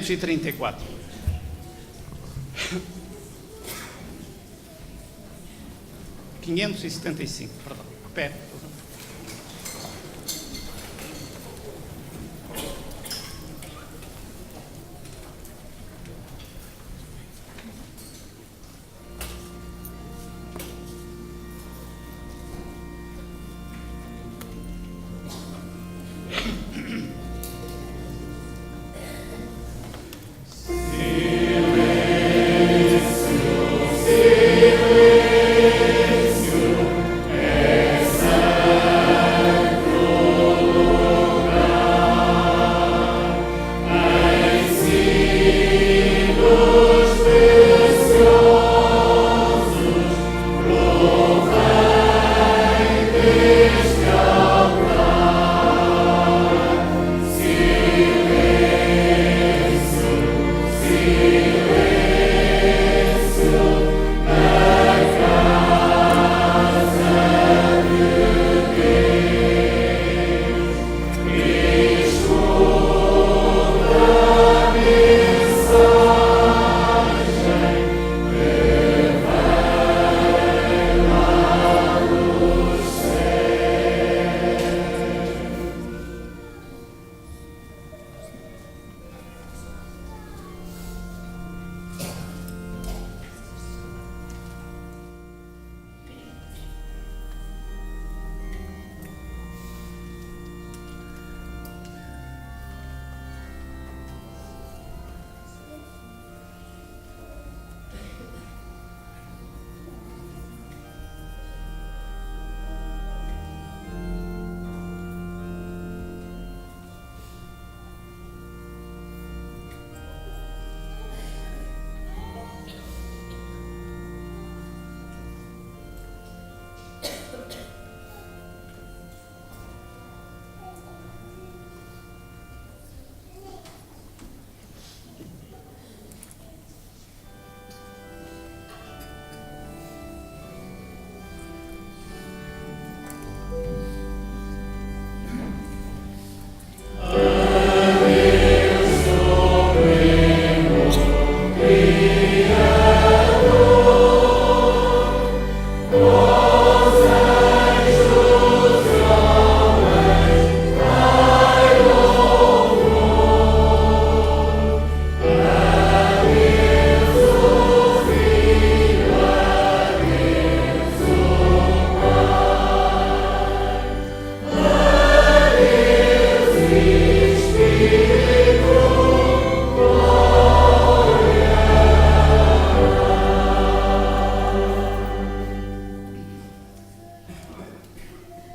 534. Perdão. Pé.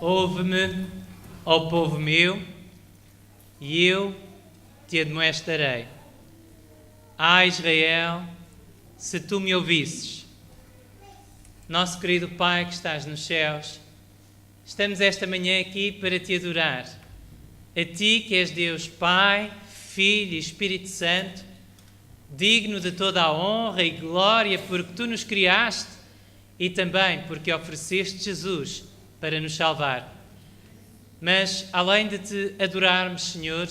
Ouve-me, ó povo meu, e eu te admoestarei. Ah, Israel, se tu me ouvisses. Nosso querido Pai que estás nos céus, estamos esta manhã aqui para te adorar. A ti que és Deus Pai, Filho e Espírito Santo, digno de toda a honra e glória porque tu nos criaste e também porque ofereceste Jesus para nos salvar. Mas, além de te adorarmos, Senhor,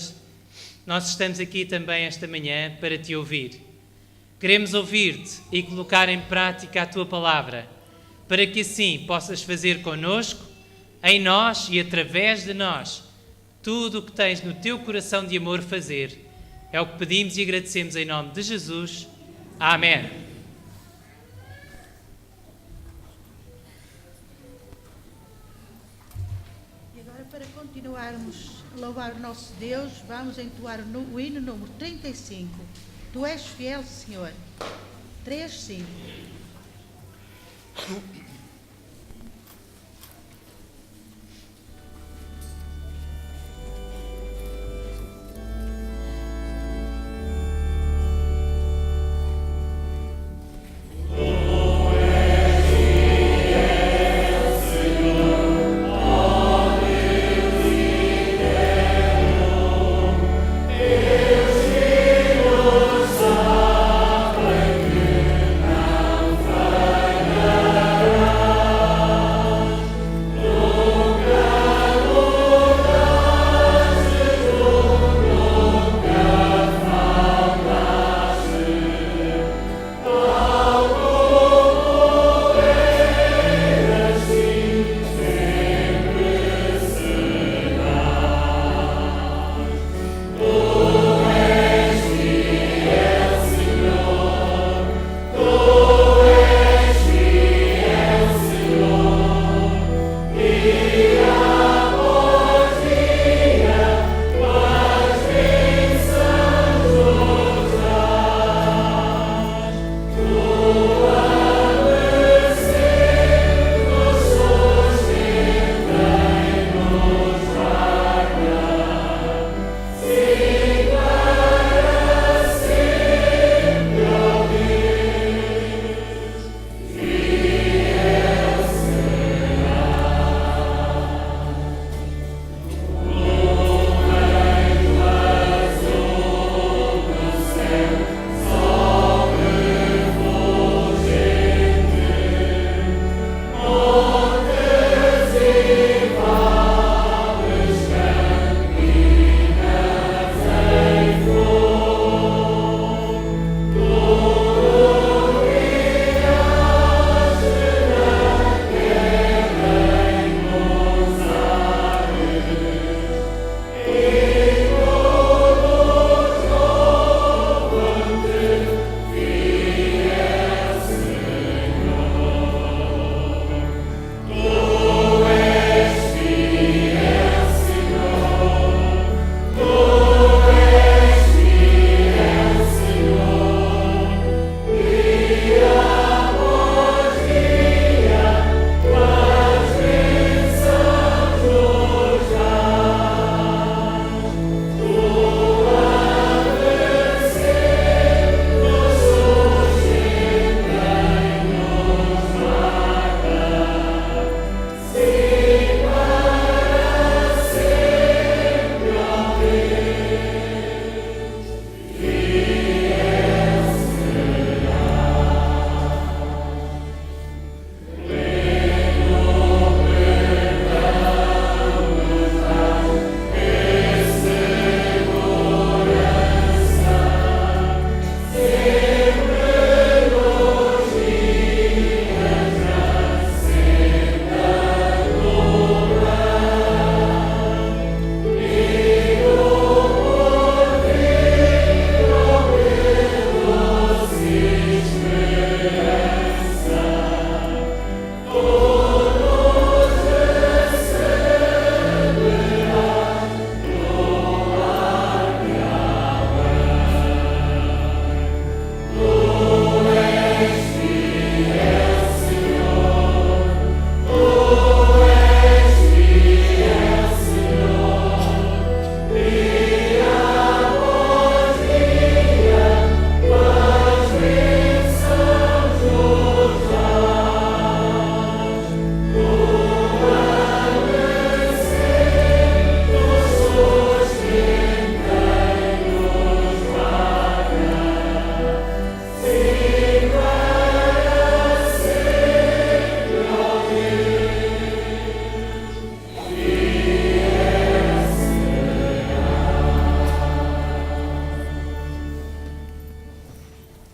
nós estamos aqui também esta manhã para te ouvir. Queremos ouvir-te e colocar em prática a tua palavra, para que assim possas fazer connosco, em nós e através de nós, tudo o que tens no teu coração de amor fazer. É o que pedimos e agradecemos em nome de Jesus. Amém. Para continuarmos a louvar o nosso Deus, vamos entoar o hino número 35. Tu és fiel, Senhor. 3, 5. Amen.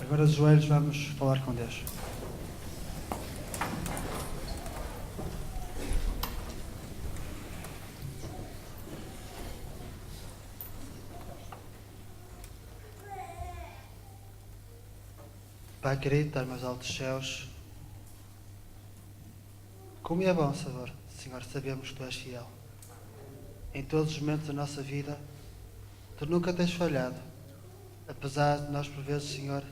Agora, de joelhos, vamos falar com Deus. Pai querido, dar meus altos céus, como é bom, Senhor, sabemos que Tu és fiel. Em todos os momentos da nossa vida, Tu nunca tens falhado, apesar de nós, por vezes, Senhor,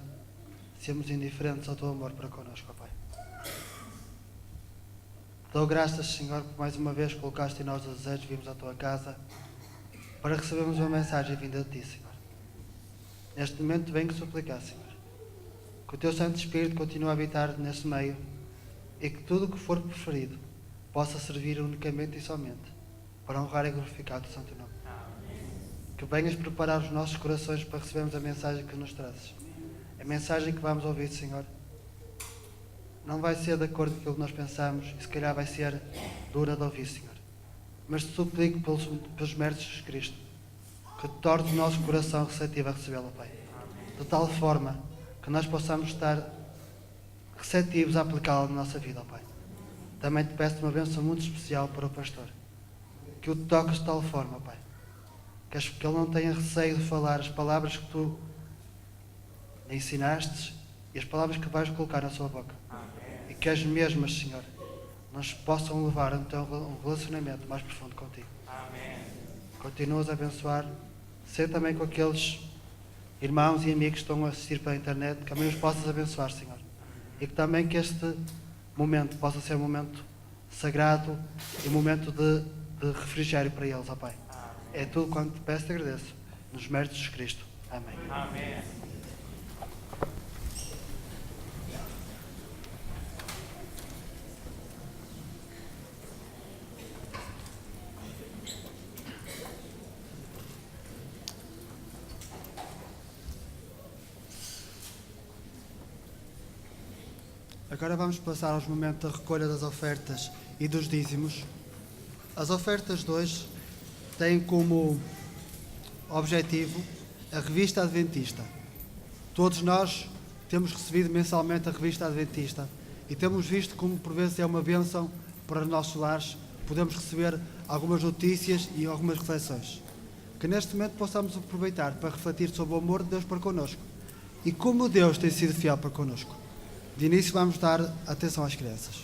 sermos indiferentes ao Teu amor para connosco, ó Pai. Dou graças, Senhor, por mais uma vez colocaste em nós o desejo de virmos à Tua casa para recebermos uma mensagem vinda de Ti, Senhor. Neste momento venho suplicar, Senhor, que o Teu Santo Espírito continue a habitar nesse meio e que tudo o que for preferido possa servir unicamente e somente para honrar e glorificar o Teu Santo Nome. Que venhas preparar os nossos corações para recebermos a mensagem que nos trazes. A mensagem que vamos ouvir, Senhor, não vai ser de acordo com aquilo que nós pensamos e se calhar vai ser dura de ouvir, Senhor. Mas te suplico pelos méritos de Jesus Cristo que torne o nosso coração receptivo a recebê-lo, Pai. De tal forma que nós possamos estar receptivos a aplicá-la na nossa vida, ó Pai. Também te peço uma bênção muito especial para o pastor. Que o toques de tal forma, Pai, que ele não tenha receio de falar as palavras que Tu lhe ensinaste e as palavras que vais colocar na sua boca. Amém. E que as mesmas, Senhor, nos possam levar a um relacionamento mais profundo contigo. Amém. Continuas a abençoar, ser também com aqueles irmãos e amigos que estão a assistir pela internet, que também os possas abençoar, Senhor. E que também que este momento possa ser um momento sagrado e um momento de refrigério para eles, ó Pai. Amém. É tudo quanto te peço e te agradeço, nos méritos de Cristo. Amém. Amém. Agora vamos passar aos momentos da recolha das ofertas e dos dízimos. As ofertas de hoje têm como objetivo a Revista Adventista. Todos nós temos recebido mensalmente a Revista Adventista e temos visto como por vezes é uma bênção para os nossos lares. Podemos receber algumas notícias e algumas reflexões. Que neste momento possamos aproveitar para refletir sobre o amor de Deus para connosco e como Deus tem sido fiel para connosco. De início vamos dar atenção às crianças.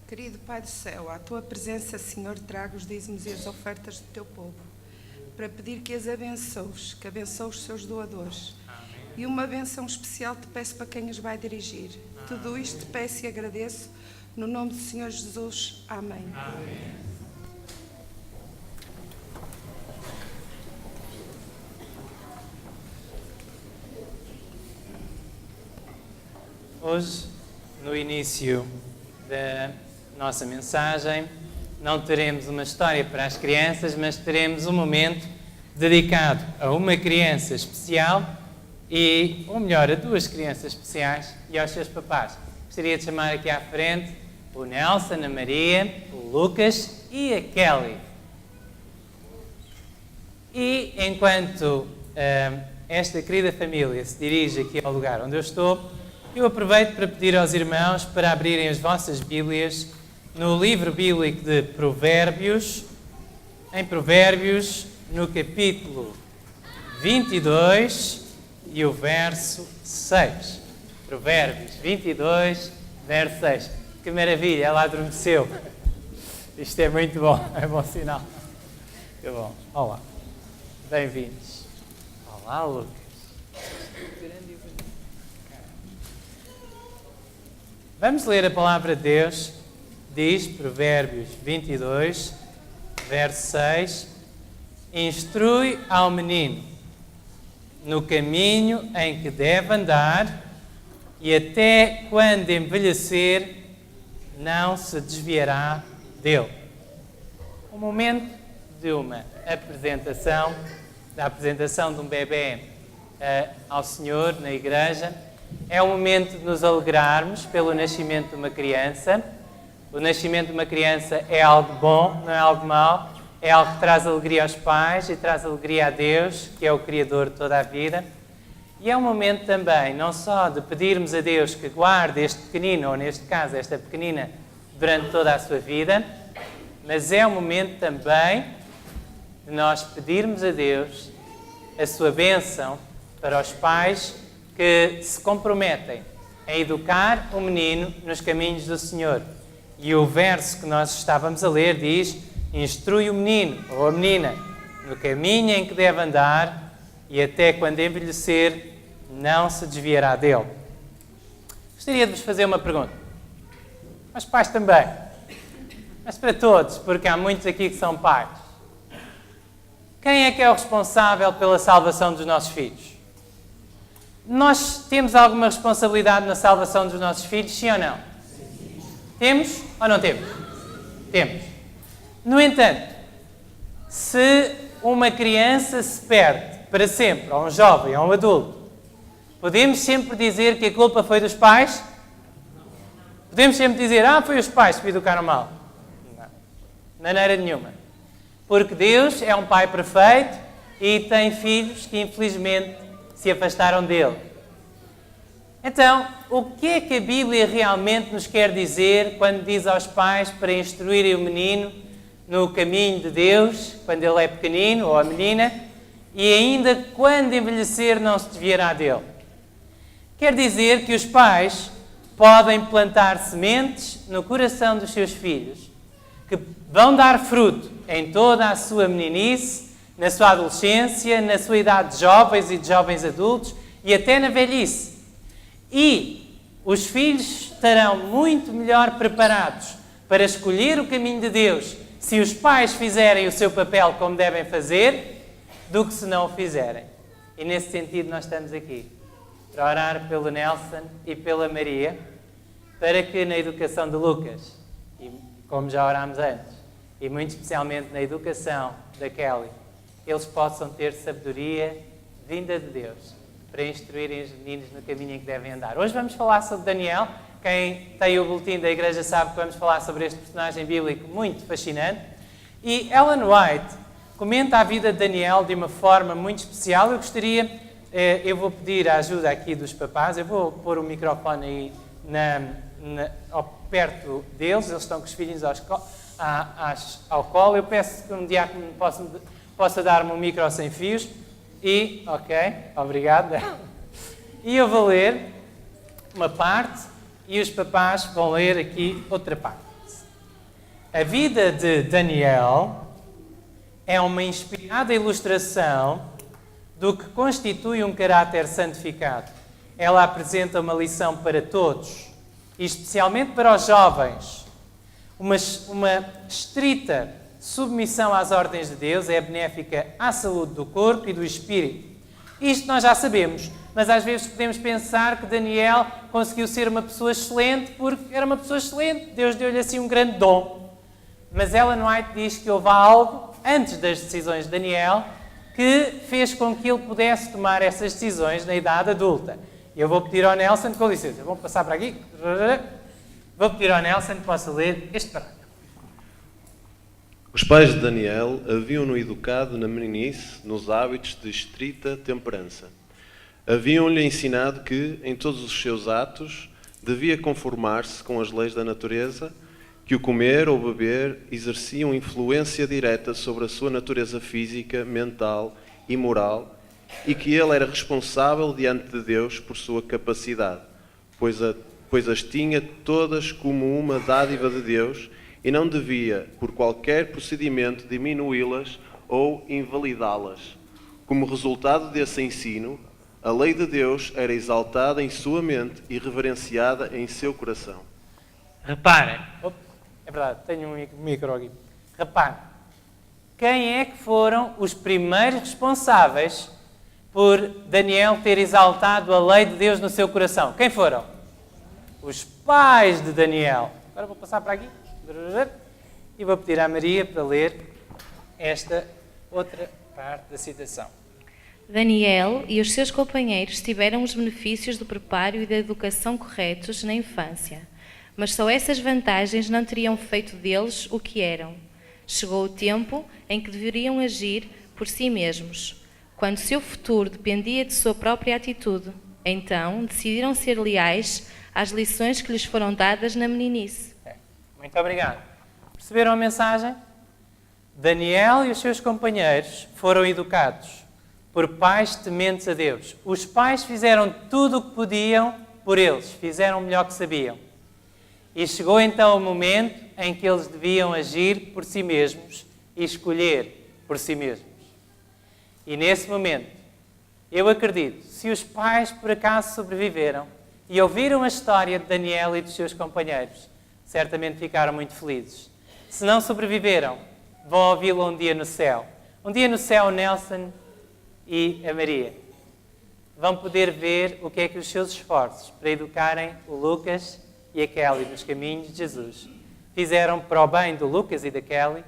Querido Pai do céu, à tua presença, Senhor, trago os dízimos e as ofertas do teu povo, para pedir que as abençoes, que abençoes os seus doadores. Amém. E uma benção especial te peço para quem os vai dirigir. Amém. Tudo isto te peço e agradeço, no nome do Senhor Jesus. Amém. Amém. Hoje, no início da nossa mensagem, não teremos uma história para as crianças, mas teremos um momento dedicado a uma criança especial ou melhor, a duas crianças especiais e aos seus papás. Gostaria de chamar aqui à frente o Nelson, a Maria, o Lucas e a Kelly. E enquanto esta querida família se dirige aqui ao lugar onde eu estou, eu aproveito para pedir aos irmãos para abrirem as vossas Bíblias no livro bíblico de Provérbios, em Provérbios, no capítulo 22 e o verso 6. Provérbios 22, verso 6. Que maravilha, ela adormeceu. Isto é muito bom, é bom sinal. Que bom. Olá, bem-vindos. Olá, Lucas. Vamos ler a palavra de Deus. Diz, Provérbios 22, verso 6, instrui ao menino no caminho em que deve andar e até quando envelhecer não se desviará dele. O momento de uma apresentação, da apresentação de um bebê ao Senhor na igreja, é o momento de nos alegrarmos pelo nascimento de uma criança. O nascimento de uma criança é algo bom, não é algo mau. É algo que traz alegria aos pais e traz alegria a Deus, que é o Criador de toda a vida. E é um momento também, não só de pedirmos a Deus que guarde este pequenino, ou neste caso esta pequenina, durante toda a sua vida, mas é um momento também de nós pedirmos a Deus a sua bênção para os pais que se comprometem a educar o menino nos caminhos do Senhor. E o verso que nós estávamos a ler diz, instrui o menino ou a menina no caminho em que deve andar e até quando envelhecer não se desviará dele. Gostaria de vos fazer uma pergunta. Aos pais também. Mas para todos, porque há muitos aqui que são pais. Quem é que é o responsável pela salvação dos nossos filhos? Nós temos alguma responsabilidade na salvação dos nossos filhos, sim ou não? Sim. Temos ou não temos? Temos. No entanto, se uma criança se perde para sempre, ou um jovem, ou um adulto, podemos sempre dizer que a culpa foi dos pais? Podemos sempre dizer, foi os pais que me educaram mal? Não, de maneira nenhuma. Porque Deus é um pai perfeito e tem filhos que infelizmente se afastaram dele. Então, o que é que a Bíblia realmente nos quer dizer quando diz aos pais para instruírem o menino no caminho de Deus, quando ele é pequenino, ou a menina, e ainda quando envelhecer não se desviará dele? Quer dizer que os pais podem plantar sementes no coração dos seus filhos, que vão dar fruto em toda a sua meninice, na sua adolescência, na sua idade de jovens e de jovens adultos e até na velhice. E os filhos estarão muito melhor preparados para escolher o caminho de Deus se os pais fizerem o seu papel como devem fazer, do que se não o fizerem. E nesse sentido nós estamos aqui, para orar pelo Nelson e pela Maria, para que na educação de Lucas, e como já orámos antes, e muito especialmente na educação da Kelly, eles possam ter sabedoria vinda de Deus para instruírem os meninos no caminho em que devem andar. Hoje vamos falar sobre Daniel. Quem tem o boletim da igreja sabe que vamos falar sobre este personagem bíblico muito fascinante. E Ellen White comenta a vida de Daniel de uma forma muito especial. Eu vou pedir a ajuda aqui dos papás. Eu vou pôr o microfone aí perto deles. Eles estão com os filhinhos ao colo. Eu peço que um diácono possa dar-me um micro sem fios. Ok, obrigado. E eu vou ler uma parte e os papás vão ler aqui outra parte. A vida de Daniel é uma inspirada ilustração do que constitui um caráter santificado. Ela apresenta uma lição para todos, e especialmente para os jovens. Uma estrita submissão às ordens de Deus é benéfica à saúde do corpo e do espírito. Isto nós já sabemos, mas às vezes podemos pensar que Daniel conseguiu ser uma pessoa excelente porque era uma pessoa excelente. Deus deu-lhe assim um grande dom. Mas Ellen White diz que houve algo antes das decisões de Daniel que fez com que ele pudesse tomar essas decisões na idade adulta. E eu vou pedir ao Nelson, com licença, vamos passar para aqui. Vou pedir ao Nelson que possa ler este parágrafo. Os pais de Daniel haviam-no educado na meninice nos hábitos de estrita temperança. Haviam-lhe ensinado que, em todos os seus atos, devia conformar-se com as leis da natureza, que o comer ou beber exerciam influência direta sobre a sua natureza física, mental e moral, e que ele era responsável diante de Deus por sua capacidade, pois as tinha todas como uma dádiva de Deus e não devia, por qualquer procedimento, diminuí-las ou invalidá-las. Como resultado desse ensino, a lei de Deus era exaltada em sua mente e reverenciada em seu coração. Reparem, é verdade, tenho um micro aqui. Reparem, quem é que foram os primeiros responsáveis por Daniel ter exaltado a lei de Deus no seu coração? Quem foram? Os pais de Daniel. Agora vou passar para aqui e vou pedir à Maria para ler esta outra parte da citação. Daniel e os seus companheiros tiveram os benefícios do preparo e da educação corretos na infância, mas só essas vantagens não teriam feito deles o que eram. Chegou o tempo em que deveriam agir por si mesmos, quando seu futuro dependia de sua própria atitude. Então, decidiram ser leais às lições que lhes foram dadas na meninice. Muito obrigado. Perceberam a mensagem? Daniel e os seus companheiros foram educados por pais tementes a Deus. Os pais fizeram tudo o que podiam por eles, fizeram o melhor que sabiam. E chegou então o momento em que eles deviam agir por si mesmos e escolher por si mesmos. E nesse momento, eu acredito, se os pais por acaso sobreviveram e ouviram a história de Daniel e dos seus companheiros, certamente ficaram muito felizes. Se não sobreviveram, vão ouvi-lo um dia no céu. Um dia no céu, Nelson e a Maria vão poder ver o que é que os seus esforços para educarem o Lucas e a Kelly nos caminhos de Jesus fizeram para o bem do Lucas e da Kelly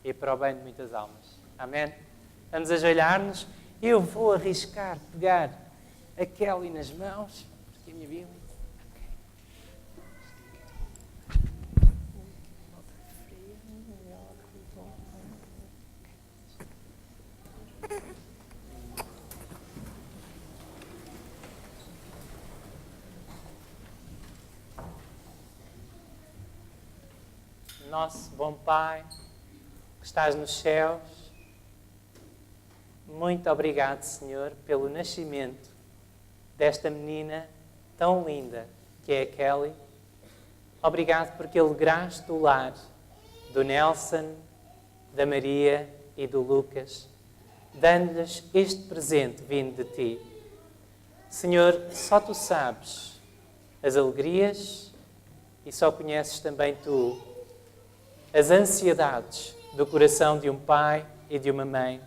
e para o bem de muitas almas. Amém? Vamos ajoelhar-nos. Eu vou arriscar pegar a Kelly nas mãos, porque a minha Bíblia... Nosso bom Pai, que estás nos céus, muito obrigado, Senhor, pelo nascimento desta menina tão linda que é a Kelly. Obrigado porque alegraste o lar do Nelson, da Maria e do Lucas, dando-lhes este presente vindo de Ti. Senhor, só Tu sabes as alegrias e só conheces também Tu as ansiedades do coração de um pai e de uma mãe,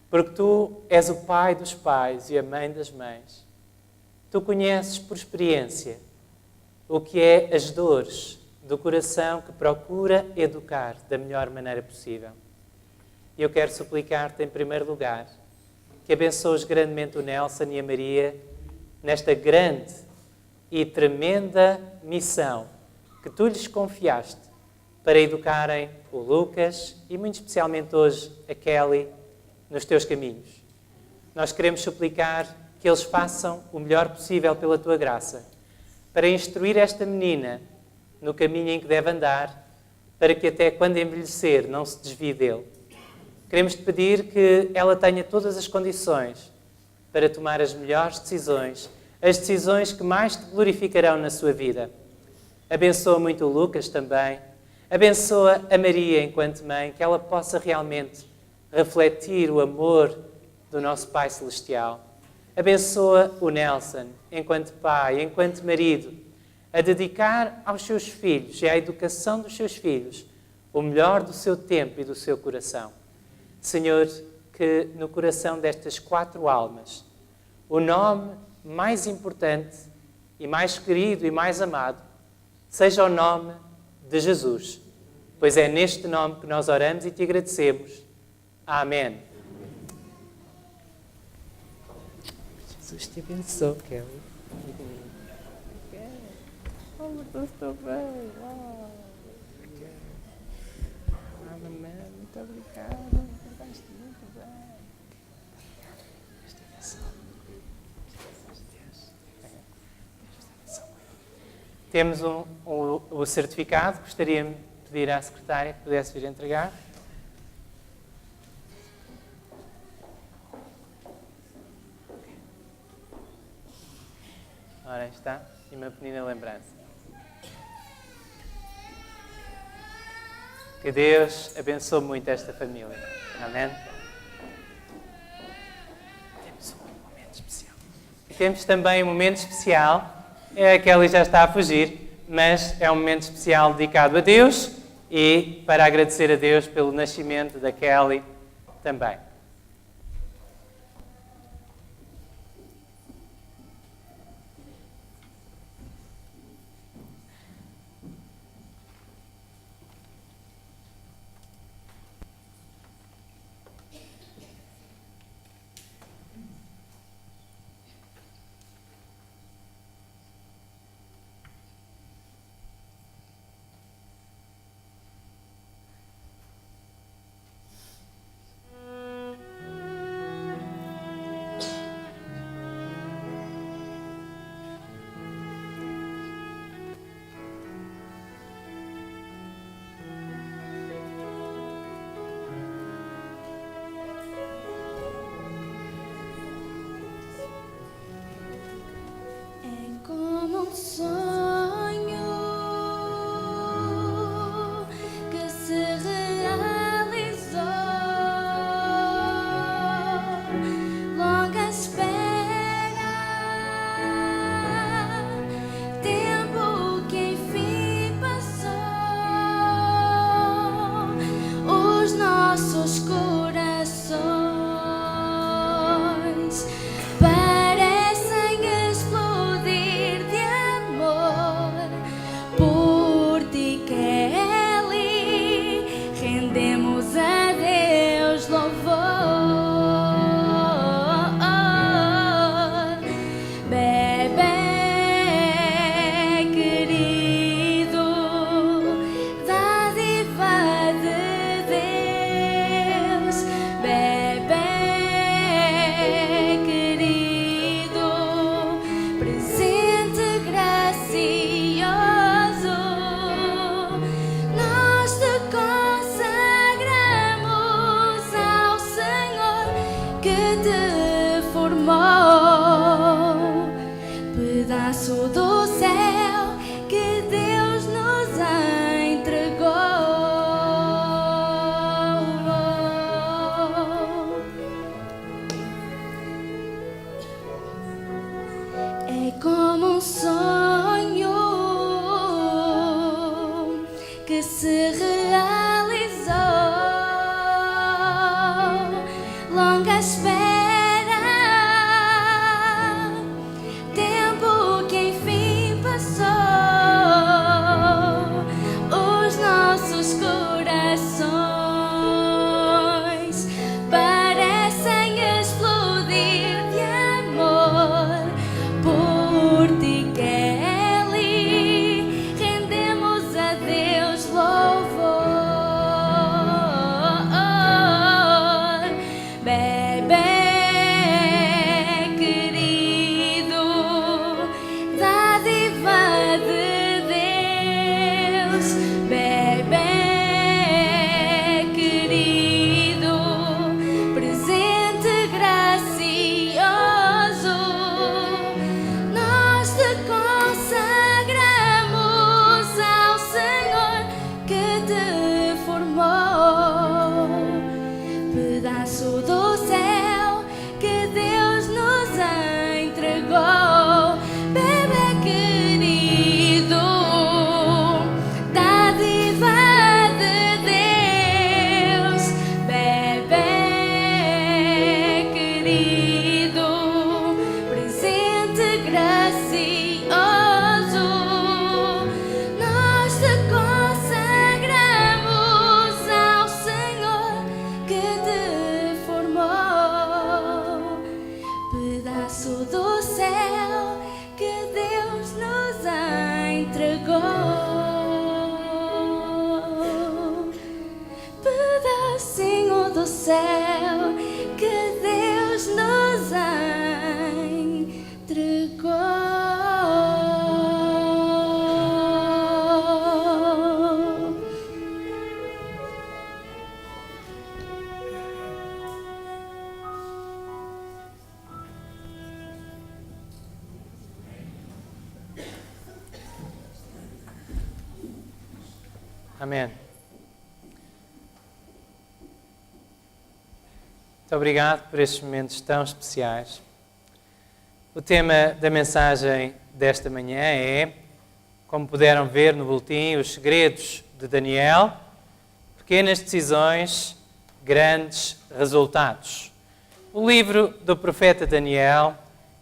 porque Tu és o pai dos pais e a mãe das mães. Tu conheces por experiência o que é as dores do coração que procura educar da melhor maneira possível. E eu quero suplicar-te, em primeiro lugar, que abençoes grandemente o Nelson e a Maria nesta grande e tremenda missão que Tu lhes confiaste para educarem o Lucas e, muito especialmente hoje, a Kelly nos Teus caminhos. Nós queremos suplicar que eles façam o melhor possível pela Tua graça para instruir esta menina no caminho em que deve andar, para que até quando envelhecer não se desvie dele. Queremos-te pedir que ela tenha todas as condições para tomar as melhores decisões, as decisões que mais Te glorificarão na sua vida. Abençoa muito o Lucas também. Abençoa a Maria enquanto mãe, que ela possa realmente refletir o amor do nosso Pai Celestial. Abençoa o Nelson enquanto pai, enquanto marido, a dedicar aos seus filhos e à educação dos seus filhos o melhor do seu tempo e do seu coração. Senhor, que no coração destas 4 almas, o nome mais importante e mais querido e mais amado seja o nome de Jesus, pois é neste nome que nós oramos e te agradecemos. Amém. Jesus te abençoe, Kelly. Oh, estou bem. Uau. Amém. Muito obrigado. Acabaste muito bem. Temos o certificado. Gostaria de pedir à secretária que pudesse vir entregar. Ora, aí está. E uma pequena lembrança. Que Deus abençoe muito esta família. Amém? Temos um momento especial. E temos também um momento especial. A Kelly já está a fugir, mas é um momento especial dedicado a Deus e para agradecer a Deus pelo nascimento da Kelly também. Kelly, rendemos a Deus louvor. te formou, pedaço do céu que Deus nos entregou, bebê querido, dádiva de Deus, bebê querido, presente gracioso, nós te consagramos ao Senhor que te formou, pedaço do céu que Deus nos entregou, pedacinho do céu que Deus nos entregou. Amém. Muito obrigado por estes momentos tão especiais. O tema da mensagem desta manhã é, como puderam ver no boletim, os segredos de Daniel, pequenas decisões, grandes resultados. O livro do profeta Daniel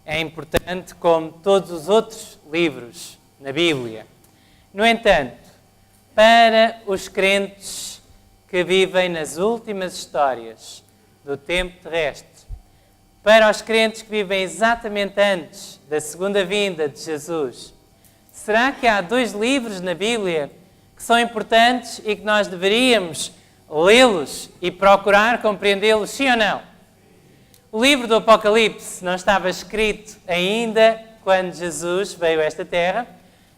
é importante como todos os outros livros na Bíblia. No entanto, para os crentes que vivem nas últimas histórias do tempo terrestre, para os crentes que vivem exatamente antes da segunda vinda de Jesus, será que há dois livros na Bíblia que são importantes e que nós deveríamos lê-los e procurar compreendê-los, sim ou não? O livro do Apocalipse não estava escrito ainda quando Jesus veio a esta terra,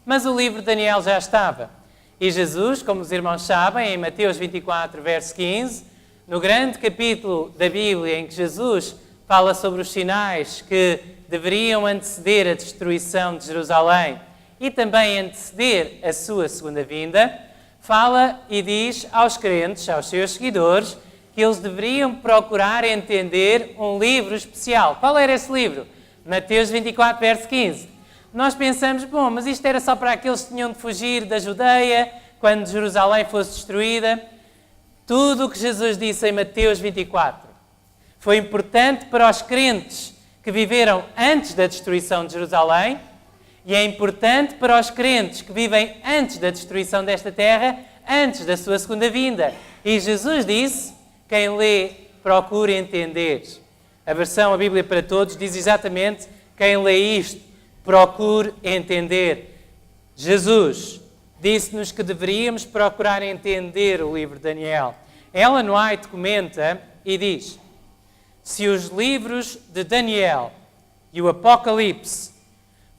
mas o livro de Daniel já estava. E Jesus, como os irmãos sabem, em Mateus 24, verso 15, no grande capítulo da Bíblia em que Jesus fala sobre os sinais que deveriam anteceder a destruição de Jerusalém e também anteceder a sua segunda vinda, fala e diz aos crentes, aos seus seguidores, que eles deveriam procurar entender um livro especial. Qual era esse livro? Mateus 24, verso 15. Nós pensamos, bom, mas isto era só para aqueles que tinham de fugir da Judeia, quando Jerusalém fosse destruída. Tudo o que Jesus disse em Mateus 24 foi importante para os crentes que viveram antes da destruição de Jerusalém e é importante para os crentes que vivem antes da destruição desta terra, antes da sua segunda vinda. E Jesus disse, quem lê, procure entender. A versão A Bíblia para Todos diz exatamente, quem lê isto, procure entender. Jesus disse-nos que deveríamos procurar entender o livro de Daniel. Ellen White comenta e diz, se os livros de Daniel e o Apocalipse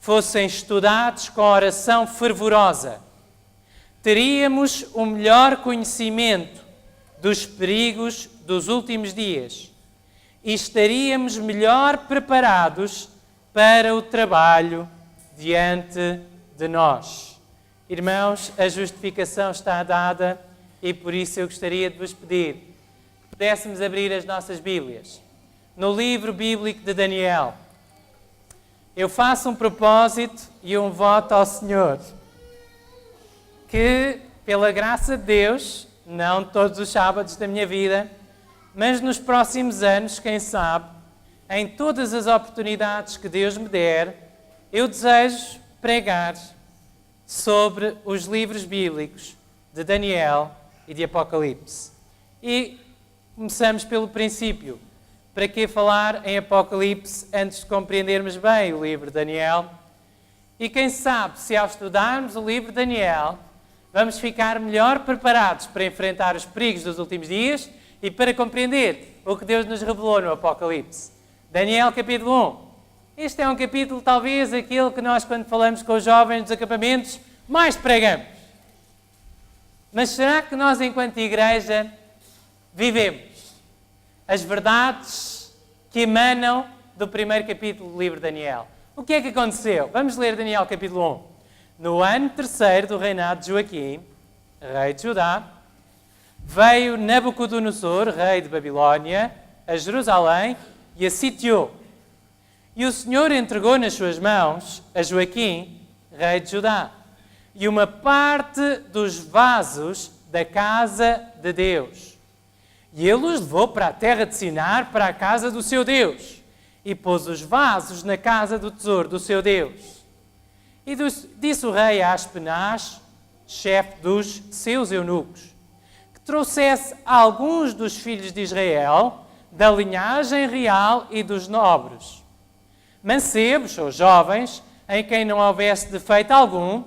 fossem estudados com oração fervorosa, teríamos o melhor conhecimento dos perigos dos últimos dias e estaríamos melhor preparados para o trabalho diante de nós. Irmãos, a justificação está dada e por isso eu gostaria de vos pedir que pudéssemos abrir as nossas Bíblias. No livro bíblico de Daniel, eu faço um propósito e um voto ao Senhor que, pela graça de Deus, não todos os sábados da minha vida, mas nos próximos anos, quem sabe, em todas as oportunidades que Deus me der, eu desejo pregar sobre os livros bíblicos de Daniel e de Apocalipse. E começamos pelo princípio. Para que falar em Apocalipse antes de compreendermos bem o livro de Daniel? E quem sabe, se ao estudarmos o livro de Daniel, vamos ficar melhor preparados para enfrentar os perigos dos últimos dias e para compreender o que Deus nos revelou no Apocalipse. Daniel capítulo 1. Este é um capítulo, talvez, aquele que nós, quando falamos com os jovens dos acampamentos, mais pregamos. Mas será que nós, enquanto igreja, vivemos as verdades que emanam do primeiro capítulo do livro de Daniel? O que é que aconteceu? Vamos ler Daniel capítulo 1. No ano terceiro do reinado de Joaquim, rei de Judá, veio Nabucodonosor, rei de Babilónia, a Jerusalém e a sitiou. E o Senhor entregou nas suas mãos a Joaquim, rei de Judá, e uma parte dos vasos da casa de Deus. E ele os levou para a terra de Sinar, para a casa do seu Deus, e pôs os vasos na casa do tesouro do seu Deus. E disse o rei a Aspenaz, chefe dos seus eunucos, que trouxesse alguns dos filhos de Israel, da linhagem real e dos nobres, mancebos ou jovens, em quem não houvesse defeito algum,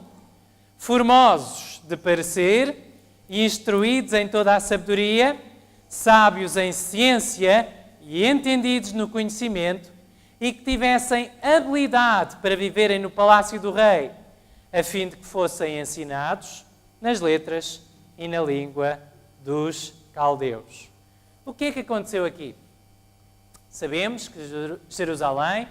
formosos de parecer e instruídos em toda a sabedoria, sábios em ciência e entendidos no conhecimento, e que tivessem habilidade para viverem no palácio do rei, a fim de que fossem ensinados nas letras e na língua dos caldeus. O que é que aconteceu aqui? Sabemos que Jerusalém,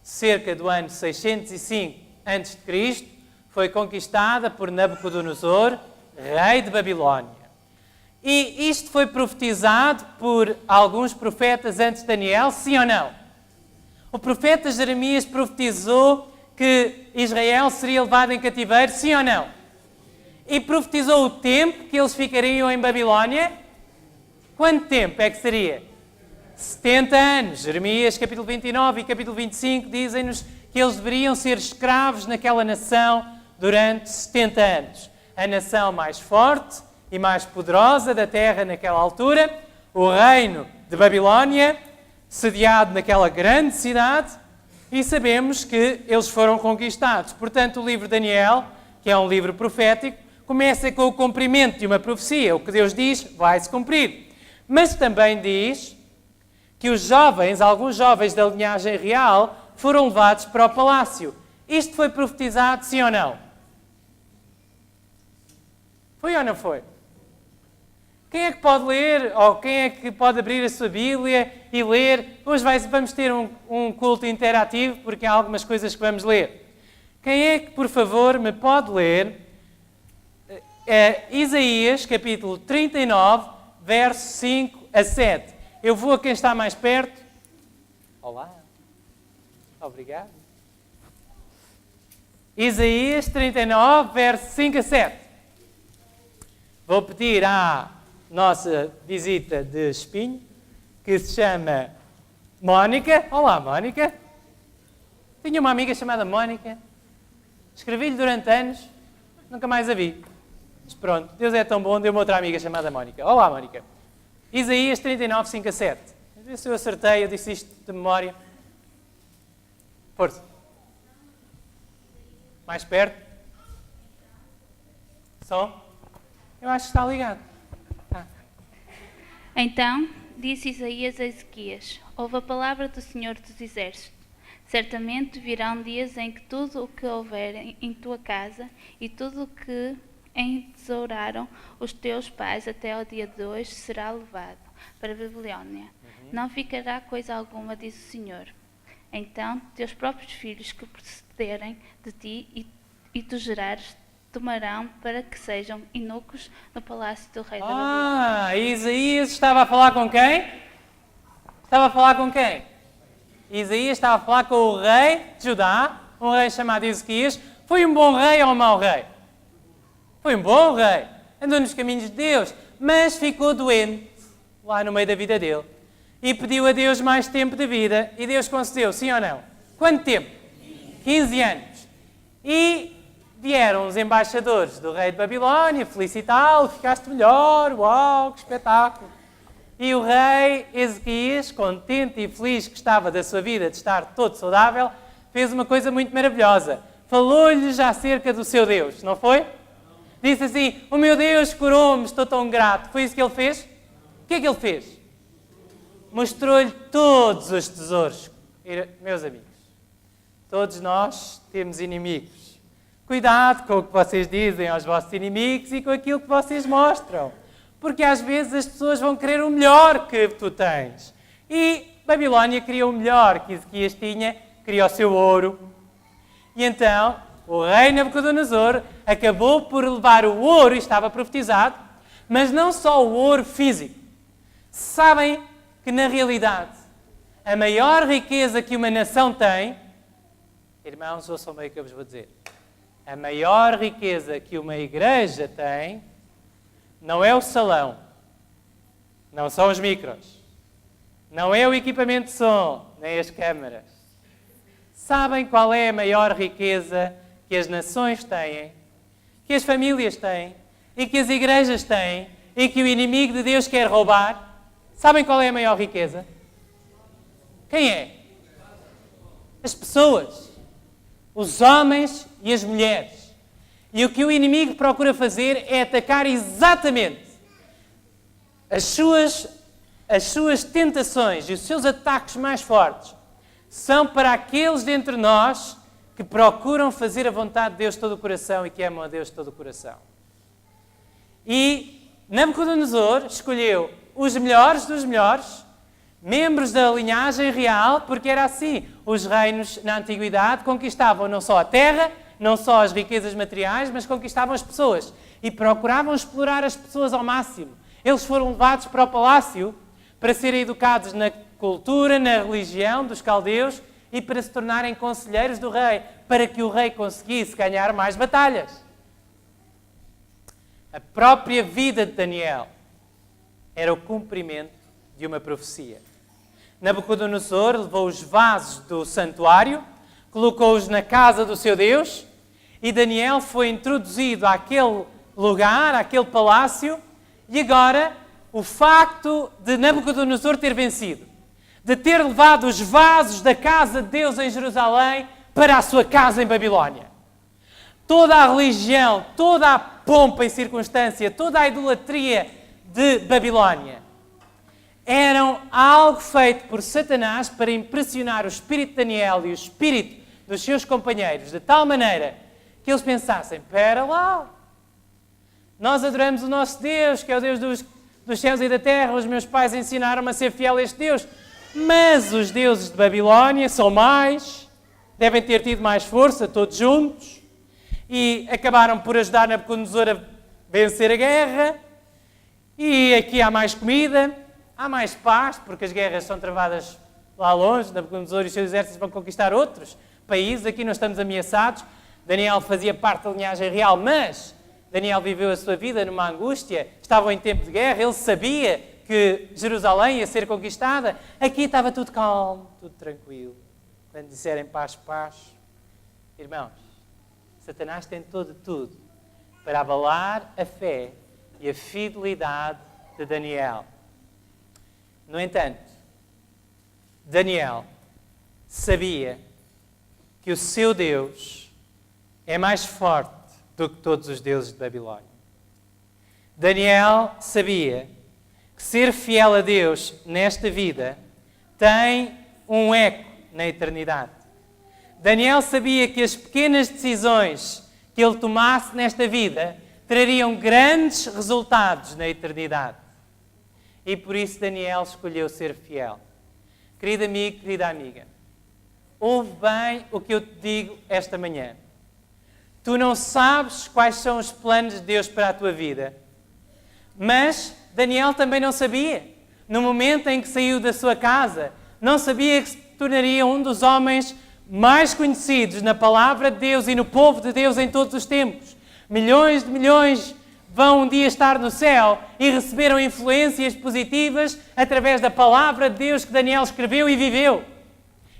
cerca do ano 605 a.C., foi conquistada por Nabucodonosor, rei de Babilónia. E isto foi profetizado por alguns profetas antes de Daniel, sim ou não? O profeta Jeremias profetizou que Israel seria levado em cativeiro, sim ou não? E profetizou o tempo que eles ficariam em Babilónia. Quanto tempo é que seria? 70 anos. Jeremias capítulo 29 e capítulo 25 dizem-nos que eles deveriam ser escravos naquela nação durante 70 anos. A nação mais forte e mais poderosa da terra naquela altura, o reino de Babilónia, sediado naquela grande cidade, e sabemos que eles foram conquistados. Portanto, o livro de Daniel, que é um livro profético, começa com o cumprimento de uma profecia. O que Deus diz vai se cumprir. Mas também diz que os jovens, alguns jovens da linhagem real, foram levados para o palácio. Isto foi profetizado, sim ou não? Foi ou não foi? Quem é que pode ler, ou quem é que pode abrir a sua Bíblia e ler? Hoje vamos ter um culto interativo, porque há algumas coisas que vamos ler. Quem é que, por favor, me pode ler Isaías, capítulo 39, versos 5 a 7. Eu vou a quem está mais perto. Olá. Obrigado. Isaías 39, versos 5 a 7. Vou pedir à nossa visita de espinho, que se chama Mónica. Olá, Mónica. Tinha uma amiga chamada Mónica. Escrevi-lhe durante anos, nunca mais a vi. Mas pronto, Deus é tão bom, deu-me outra amiga chamada Mónica. Olá, Mónica. Isaías 39, 5 a 7. Às vezes eu acertei, eu disse isto de memória. Força. Mais perto. Som. Eu acho que está ligado. Então disse Isaías a Ezequias: ouve a palavra do Senhor dos Exércitos. Certamente virão dias em que tudo o que houver em tua casa e tudo o que entesouraram os teus pais até ao dia de hoje será levado para a Babilónia. Não ficará coisa alguma, diz o Senhor. Então teus próprios filhos que procederem de ti e tu gerares tomarão para que sejam eunucos no palácio do rei da Babilónia. Isaías estava a falar com quem? Estava a falar com quem? Isaías estava a falar com o rei de Judá, um rei chamado Ezequias. Foi um bom rei ou um mau rei? Foi um bom rei. Andou nos caminhos de Deus, mas ficou doente lá no meio da vida dele. E pediu a Deus mais tempo de vida. E Deus concedeu, sim ou não? Quanto tempo? 15 anos. E vieram os embaixadores do rei de Babilónia felicitá-lo, ficaste melhor, uau, que espetáculo. E o rei Ezequias, contente e feliz que estava da sua vida de estar todo saudável, fez uma coisa muito maravilhosa. Falou-lhes acerca do seu Deus, não foi? Disse assim, o meu Deus curou-me, estou tão grato. Foi isso que ele fez? O que é que ele fez? Mostrou-lhe todos os tesouros. Meus amigos, todos nós temos inimigos. Cuidado com o que vocês dizem aos vossos inimigos e com aquilo que vocês mostram. Porque às vezes as pessoas vão querer o melhor que tu tens. E Babilónia queria o melhor que Ezequias tinha, queria o seu ouro. E então o rei Nabucodonosor acabou por levar o ouro, e estava profetizado, Mas não só o ouro físico. Sabem que, na realidade, a maior riqueza que uma nação tem, irmãos, ouçam bem o que eu vos vou dizer, a maior riqueza que uma igreja tem não é o salão, não são os micros, não é o equipamento de som, nem as câmaras. Sabem qual é a maior riqueza que as nações têm, que as famílias têm e que as igrejas têm e que o inimigo de Deus quer roubar? Sabem qual é a maior riqueza? Quem é? As pessoas, os homens e as mulheres. E o que o inimigo procura fazer é atacar exatamente as suas tentações e os seus ataques mais fortes são para aqueles dentre nós que procuram fazer a vontade de Deus de todo o coração e que amam a Deus de todo o coração. E Nabucodonosor escolheu os melhores dos melhores, membros da linhagem real, porque era assim. Os reinos na antiguidade conquistavam não só a terra, não só as riquezas materiais, mas conquistavam as pessoas. E procuravam explorar as pessoas ao máximo. Eles foram levados para o palácio para serem educados na cultura, na religião dos caldeus e para se tornarem conselheiros do rei, para que o rei conseguisse ganhar mais batalhas. A própria vida de Daniel era o cumprimento de uma profecia. Nabucodonosor levou os vasos do santuário, colocou-os na casa do seu Deus e Daniel foi introduzido àquele lugar, àquele palácio, e agora o facto de Nabucodonosor ter vencido, de ter levado os vasos da casa de Deus em Jerusalém para a sua casa em Babilónia. Toda a religião, toda a pompa e circunstância, toda a idolatria de Babilónia eram algo feito por Satanás para impressionar o espírito de Daniel e o espírito dos seus companheiros, de tal maneira que eles pensassem, espera lá, nós adoramos o nosso Deus, que é o Deus dos céus e da terra, os meus pais ensinaram-me a ser fiel a este Deus, mas os deuses de Babilónia são mais, devem ter tido mais força, todos juntos, e acabaram por ajudar Nabucodonosor a vencer a guerra, e aqui há mais comida, há mais paz, porque as guerras são travadas lá longe, Nabucodonosor e os seus exércitos vão conquistar outros países, aqui não estamos ameaçados. Daniel fazia parte da linhagem real, mas Daniel viveu a sua vida numa angústia, estavam em tempo de guerra, ele sabia que Jerusalém ia ser conquistada. Aqui estava tudo calmo, tudo tranquilo. Quando disserem paz, paz. Irmãos, Satanás tentou de tudo para abalar a fé e a fidelidade de Daniel. No entanto, Daniel sabia que o seu Deus é mais forte do que todos os deuses de Babilónia. Daniel sabia que ser fiel a Deus nesta vida tem um eco na eternidade. Daniel sabia que as pequenas decisões que ele tomasse nesta vida trariam grandes resultados na eternidade. E por isso Daniel escolheu ser fiel. Querido amigo, querida amiga, ouve bem o que eu te digo esta manhã. Tu não sabes quais são os planos de Deus para a tua vida. Mas Daniel também não sabia. No momento em que saiu da sua casa, não sabia que se tornaria um dos homens mais conhecidos na palavra de Deus e no povo de Deus em todos os tempos. Milhões de milhões vão um dia estar no céu e receberam influências positivas através da palavra de Deus que Daniel escreveu e viveu.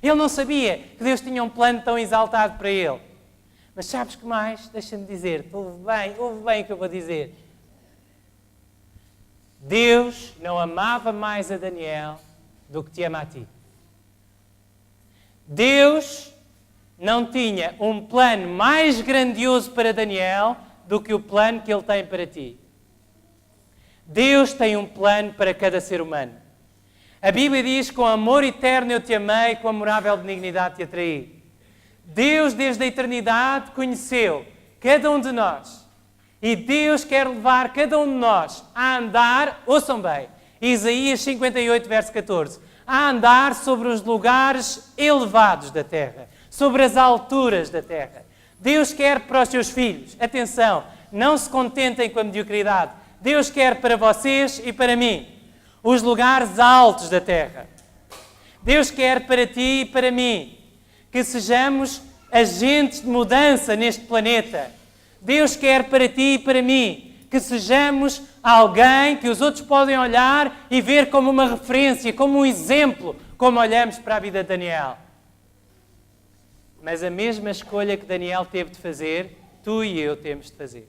Ele não sabia que Deus tinha um plano tão exaltado para ele. Mas sabes que mais? Deixa-me dizer, ouve bem o que eu vou dizer. Deus não amava mais a Daniel do que te ama a ti. Deus não tinha um plano mais grandioso para Daniel do que o plano que ele tem para ti. Deus tem um plano para cada ser humano. A Bíblia diz, com amor eterno eu te amei, com amorável benignidade te atraí. Deus, desde a eternidade, conheceu cada um de nós. E Deus quer levar cada um de nós a andar, ouçam bem, Isaías 58, verso 14, a andar sobre os lugares elevados da terra, sobre as alturas da terra. Deus quer para os seus filhos, atenção, não se contentem com a mediocridade, Deus quer para vocês e para mim os lugares altos da terra. Deus quer para ti e para mim que sejamos agentes de mudança neste planeta. Deus quer para ti e para mim que sejamos alguém que os outros podem olhar e ver como uma referência, como um exemplo, como olhamos para a vida de Daniel. Mas a mesma escolha que Daniel teve de fazer, tu e eu temos de fazer.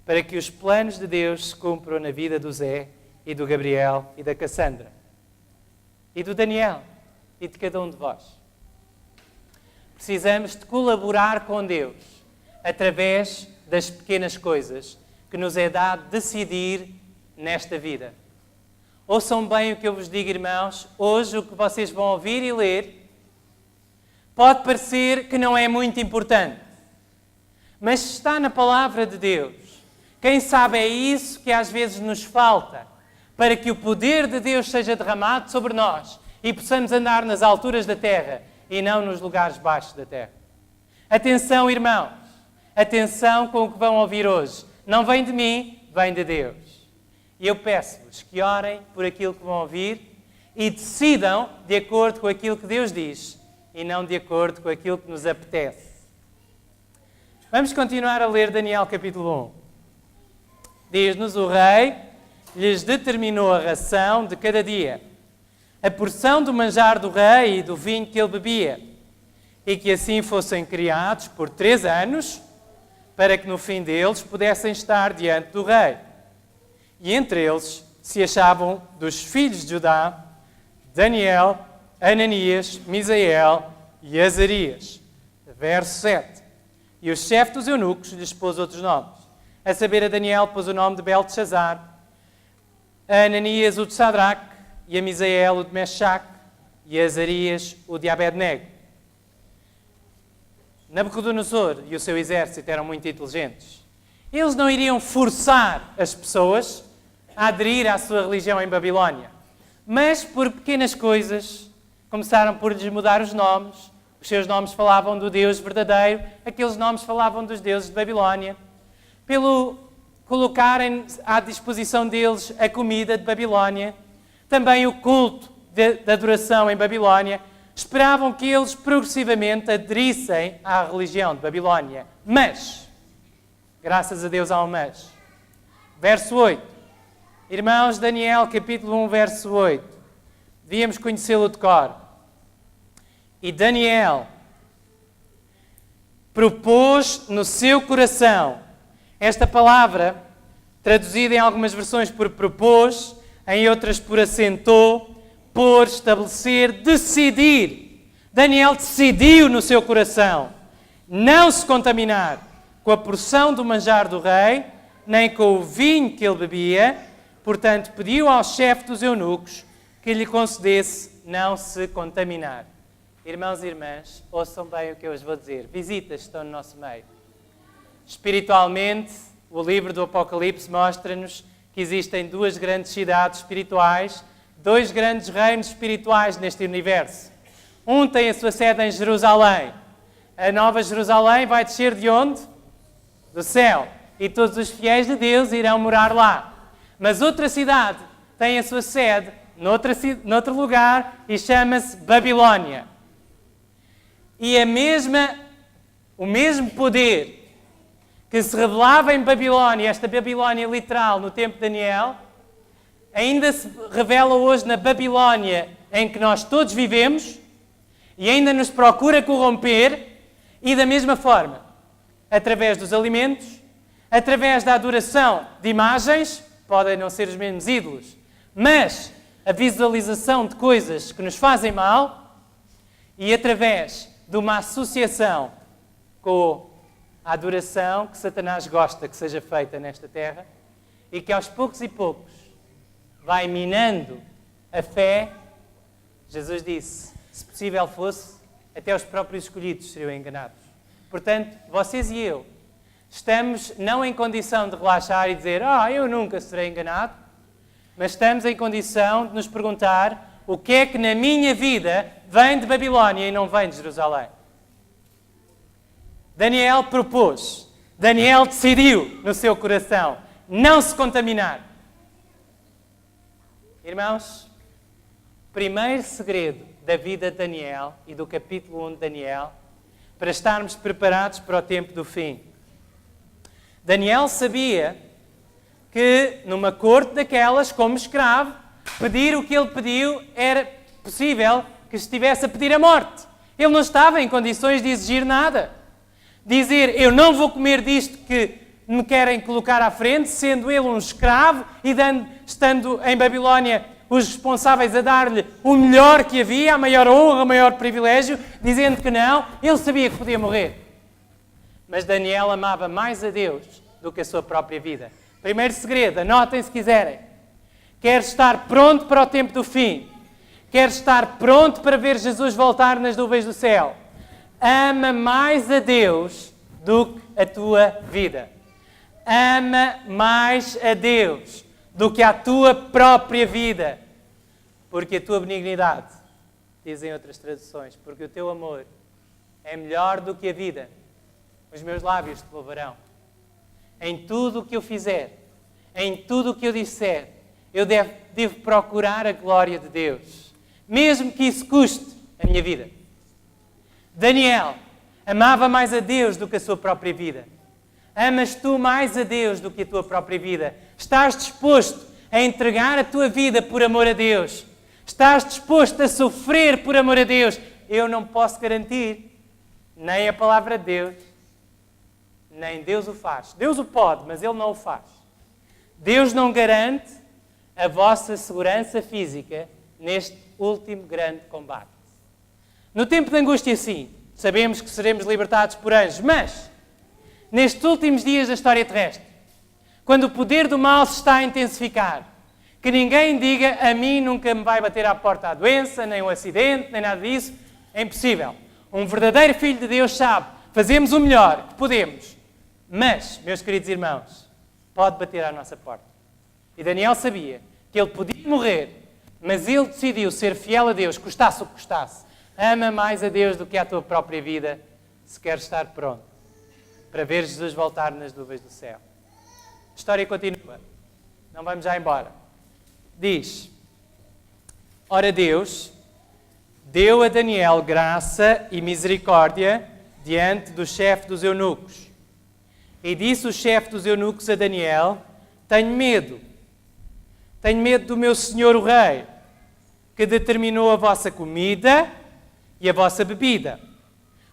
Para que os planos de Deus se cumpram na vida do Zé e do Gabriel e da Cassandra. E do Daniel e de cada um de vós. Precisamos de colaborar com Deus através das pequenas coisas que nos é dado decidir nesta vida. Ouçam bem o que eu vos digo, irmãos. Hoje o que vocês vão ouvir e ler pode parecer que não é muito importante. Mas se está na palavra de Deus, quem sabe é isso que às vezes nos falta para que o poder de Deus seja derramado sobre nós e possamos andar nas alturas da terra e não nos lugares baixos da terra. Atenção, irmãos. Atenção com o que vão ouvir hoje. Não vem de mim, vem de Deus. E eu peço-vos que orem por aquilo que vão ouvir e decidam de acordo com aquilo que Deus diz e não de acordo com aquilo que nos apetece. Vamos continuar a ler Daniel capítulo 1. Diz-nos: o rei lhes determinou a ração de cada dia, a porção do manjar do rei e do vinho que ele bebia, e que assim fossem criados por 3 anos, para que no fim deles pudessem estar diante do rei. E entre eles se achavam dos filhos de Judá, Daniel, Ananias, Misael e Azarias. Verso 7. E o chefe dos eunucos lhes pôs outros nomes. A saber, a Daniel pôs o nome de Beltesazar, a Ananias o de Sadraque, e a Misael o de Mechaque, e a Azarias o de Abednego. Nabucodonosor e o seu exército eram muito inteligentes. Eles não iriam forçar as pessoas a aderir à sua religião em Babilónia. Mas, por pequenas coisas, começaram por lhes mudar os nomes. Os seus nomes falavam do Deus verdadeiro, aqueles nomes falavam dos deuses de Babilónia. Pelo colocarem à disposição deles a comida de Babilónia, também o culto de adoração em Babilónia, esperavam que eles progressivamente aderissem à religião de Babilónia. Mas, graças a Deus há um mas. Verso 8. Irmãos, Daniel, capítulo 1, verso 8. Devíamos conhecê-lo de cor. E Daniel propôs no seu coração. Esta palavra, traduzida em algumas versões por propôs, em outras por assentou, por estabelecer, decidir. Daniel decidiu no seu coração não se contaminar com a porção do manjar do rei, nem com o vinho que ele bebia. Portanto, pediu ao chefe dos eunucos que lhe concedesse não se contaminar. Irmãos e irmãs, ouçam bem o que eu vos vou dizer. Visitas estão no nosso meio. Espiritualmente, o livro do Apocalipse mostra-nos que existem 2 grandes cidades espirituais, 2 grandes reinos espirituais neste universo. Um tem a sua sede em Jerusalém. A Nova Jerusalém vai descer de onde? Do céu. E todos os fiéis de Deus irão morar lá. Mas outra cidade tem a sua sede noutro lugar e chama-se Babilónia. E o mesmo poder que se revelava em Babilónia, esta Babilónia literal no tempo de Daniel, ainda se revela hoje na Babilónia em que nós todos vivemos e ainda nos procura corromper, e da mesma forma, através dos alimentos, através da adoração de imagens, podem não ser os mesmos ídolos, mas a visualização de coisas que nos fazem mal, e através de uma associação com a adoração que Satanás gosta que seja feita nesta terra e que aos poucos e poucos vai minando a fé. Jesus disse, se possível fosse, até os próprios escolhidos seriam enganados. Portanto, vocês e eu estamos não em condição de relaxar e dizer, eu nunca serei enganado, mas estamos em condição de nos perguntar o que é que na minha vida vem de Babilónia e não vem de Jerusalém. Daniel propôs, Daniel decidiu no seu coração não se contaminar. Irmãos, o primeiro segredo da vida de Daniel e do capítulo 1 de Daniel, para estarmos preparados para o tempo do fim. Daniel sabia que numa corte daquelas, como escravo, pedir o que ele pediu era possível que estivesse a pedir a morte. Ele não estava em condições de exigir nada. Dizer, eu não vou comer disto que me querem colocar à frente, sendo ele um escravo e estando em Babilónia os responsáveis a dar-lhe o melhor que havia, a maior honra, o maior privilégio, dizendo que não, ele sabia que podia morrer. Mas Daniel amava mais a Deus do que a sua própria vida. Primeiro segredo, anotem se quiserem. Quer estar pronto para o tempo do fim. Quer estar pronto para ver Jesus voltar nas nuvens do céu. Ama mais a Deus do que a tua vida. Ama mais a Deus do que a tua própria vida. Porque a tua benignidade, dizem outras traduções, porque o teu amor é melhor do que a vida. Os meus lábios te louvarão. Em tudo o que eu fizer, em tudo o que eu disser, eu devo procurar a glória de Deus. Mesmo que isso custe a minha vida. Daniel amava mais a Deus do que a sua própria vida. Amas tu mais a Deus do que a tua própria vida? Estás disposto a entregar a tua vida por amor a Deus? Estás disposto a sofrer por amor a Deus? Eu não posso garantir, nem a palavra de Deus, nem Deus o faz. Deus o pode, mas Ele não o faz. Deus não garante a vossa segurança física neste último grande combate. No tempo de angústia, sim, sabemos que seremos libertados por anjos, mas nestes últimos dias da história terrestre, quando o poder do mal se está a intensificar, que ninguém diga, a mim nunca me vai bater à porta a doença, nem um acidente, nem nada disso, é impossível. Um verdadeiro filho de Deus sabe, fazemos o melhor que podemos, mas, meus queridos irmãos, pode bater à nossa porta. E Daniel sabia que ele podia morrer, mas ele decidiu ser fiel a Deus, custasse o que custasse. Ama mais a Deus do que a tua própria vida, se queres estar pronto para ver Jesus voltar nas nuvens do céu. A história continua. Não vamos já embora. Diz, ora Deus deu a Daniel graça e misericórdia diante do chefe dos eunucos. E disse o chefe dos eunucos a Daniel, tenho medo do meu senhor o rei, que determinou a vossa comida e a vossa bebida.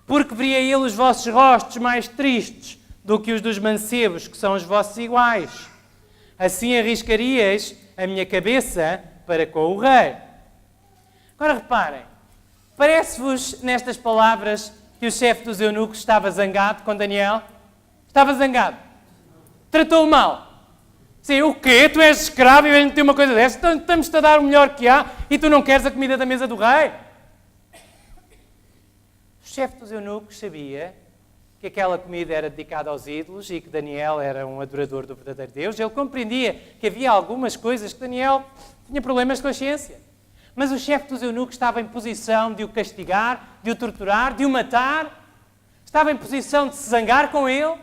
Porque veria ele os vossos rostos mais tristes do que os dos mancebos, que são os vossos iguais. Assim arriscarias a minha cabeça para com o rei. Agora reparem, parece-vos nestas palavras que o chefe dos eunucos estava zangado com Daniel? Estava zangado. Tratou-o mal. Sim, o quê? Tu és escravo e eu tenho uma coisa dessa? Então, estamos-te a dar o melhor que há e tu não queres a comida da mesa do rei? O chefe dos eunucos sabia que aquela comida era dedicada aos ídolos e que Daniel era um adorador do verdadeiro Deus. Ele compreendia que havia algumas coisas que Daniel tinha problemas de consciência. Mas o chefe dos eunucos estava em posição de o castigar, de o torturar, de o matar. Estava em posição de se zangar com ele.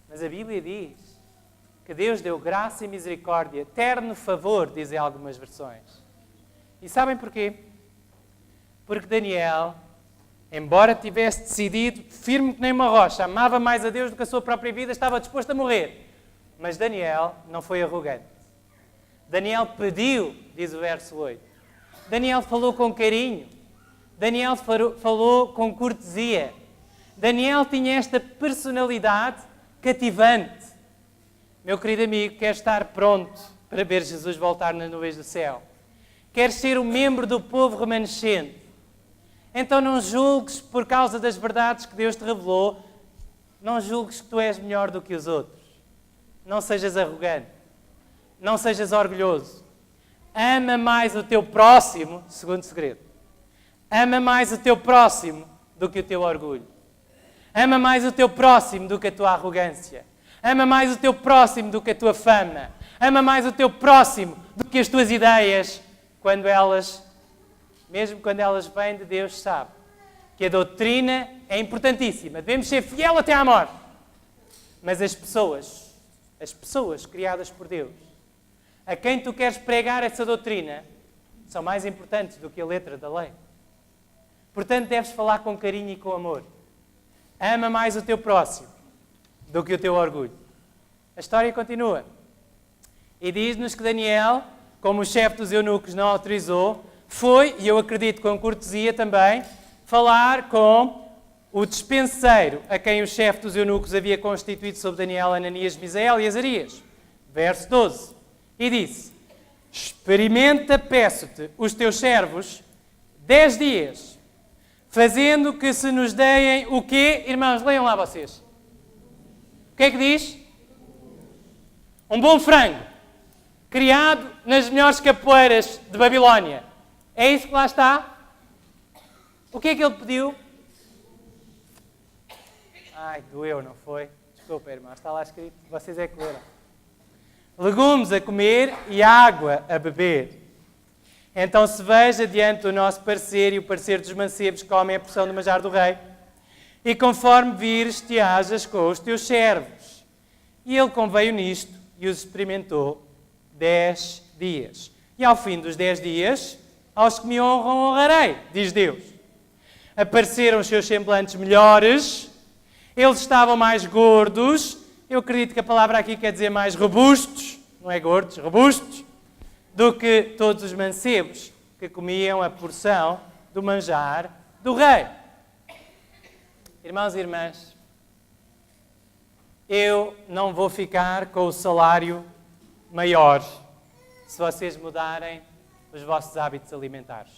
Mas a Bíblia diz que Deus deu graça e misericórdia, eterno favor, dizem algumas versões. E sabem porquê? Porque Daniel, embora tivesse decidido, firme que nem uma rocha, amava mais a Deus do que a sua própria vida, estava disposto a morrer. Mas Daniel não foi arrogante. Daniel pediu, diz o verso 8. Daniel falou com carinho. Daniel falou com cortesia. Daniel tinha esta personalidade cativante. Meu querido amigo, quer estar pronto para ver Jesus voltar nas nuvens do céu? Quer ser um membro do povo remanescente? Então não julgues por causa das verdades que Deus te revelou, não julgues que tu és melhor do que os outros. Não sejas arrogante. Não sejas orgulhoso. Ama mais o teu próximo, segundo segredo. Ama mais o teu próximo do que o teu orgulho. Ama mais o teu próximo do que a tua arrogância. Ama mais o teu próximo do que a tua fama. Ama mais o teu próximo do que as tuas ideias, mesmo quando elas vêm de Deus, sabe que a doutrina é importantíssima. Devemos ser fiel até à morte. Mas as pessoas as pessoas criadas por Deus, a quem tu queres pregar essa doutrina, são mais importantes do que a letra da lei. Portanto, deves falar com carinho e com amor. Ama mais o teu próximo do que o teu orgulho. A história continua. E diz-nos que Daniel, como o chefe dos eunucos não autorizou, foi, e eu acredito com cortesia também, falar com o despenseiro a quem o chefe dos eunucos havia constituído sobre Daniel, Ananias, Misael e Azarias. Verso 12. E disse: experimenta, peço-te, os teus servos 10 dias, fazendo que se nos deem o quê? Irmãos, leiam lá vocês. O que é que diz? Um bom frango, criado nas melhores capoeiras de Babilónia. É isso que lá está? O que é que ele pediu? Ai, doeu, não foi? Desculpa, irmão, está lá escrito. Vocês é que leram. Legumes a comer e água a beber. Então se veja diante do nosso parecer e o parecer dos mancebos que comem a porção do manjar do rei. E conforme vires, te hajas com os teus servos. E ele conveio nisto e os experimentou 10 dias. E ao fim dos 10 dias, aos que me honram, honrarei, diz Deus. Apareceram os seus semblantes melhores, eles estavam mais gordos, eu acredito que a palavra aqui quer dizer mais robustos, não é gordos, robustos, do que todos os mancebos que comiam a porção do manjar do rei. Irmãos e irmãs, eu não vou ficar com o salário maior se vocês mudarem os vossos hábitos alimentares.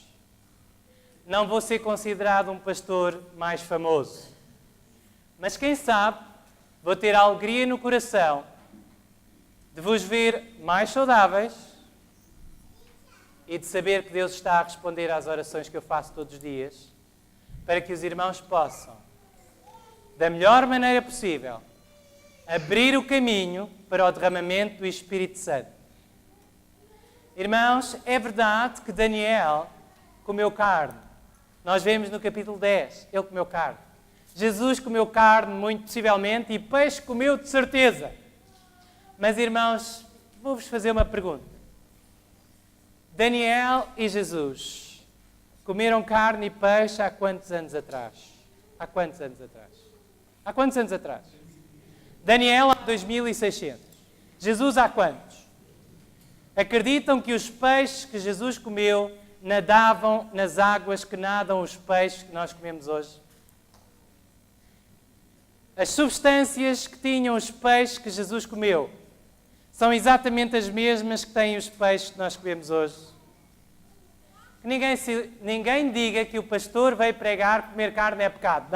Não vou ser considerado um pastor mais famoso. Mas quem sabe, vou ter a alegria no coração de vos ver mais saudáveis e de saber que Deus está a responder às orações que eu faço todos os dias, para que os irmãos possam, da melhor maneira possível, abrir o caminho para o derramamento do Espírito Santo. Irmãos, é verdade que Daniel comeu carne. Nós vemos no capítulo 10, ele comeu carne. Jesus comeu carne, muito possivelmente, e peixe comeu de certeza. Mas, irmãos, vou-vos fazer uma pergunta. Daniel e Jesus comeram carne e peixe há quantos anos atrás? Há quantos anos atrás? Há quantos anos atrás? Daniel há 2600. Jesus há quantos? Acreditam que os peixes que Jesus comeu nadavam nas águas que nadam os peixes que nós comemos hoje? As substâncias que tinham os peixes que Jesus comeu são exatamente as mesmas que têm os peixes que nós comemos hoje. Que ninguém diga que o pastor veio pregar comer carne é pecado.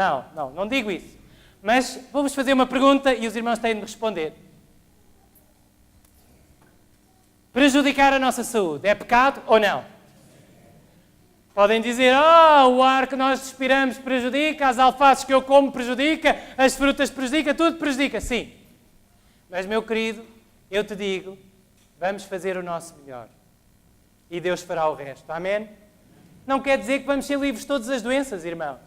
Não digo isso. Mas vou-vos fazer uma pergunta e os irmãos têm de responder. Prejudicar a nossa saúde é pecado ou não? Podem dizer, o ar que nós respiramos prejudica, as alfaces que eu como prejudica, as frutas prejudica, tudo prejudica. Sim. Mas, meu querido, eu te digo, vamos fazer o nosso melhor. E Deus fará o resto. Amém? Não quer dizer que vamos ser livres de todas as doenças, irmãos.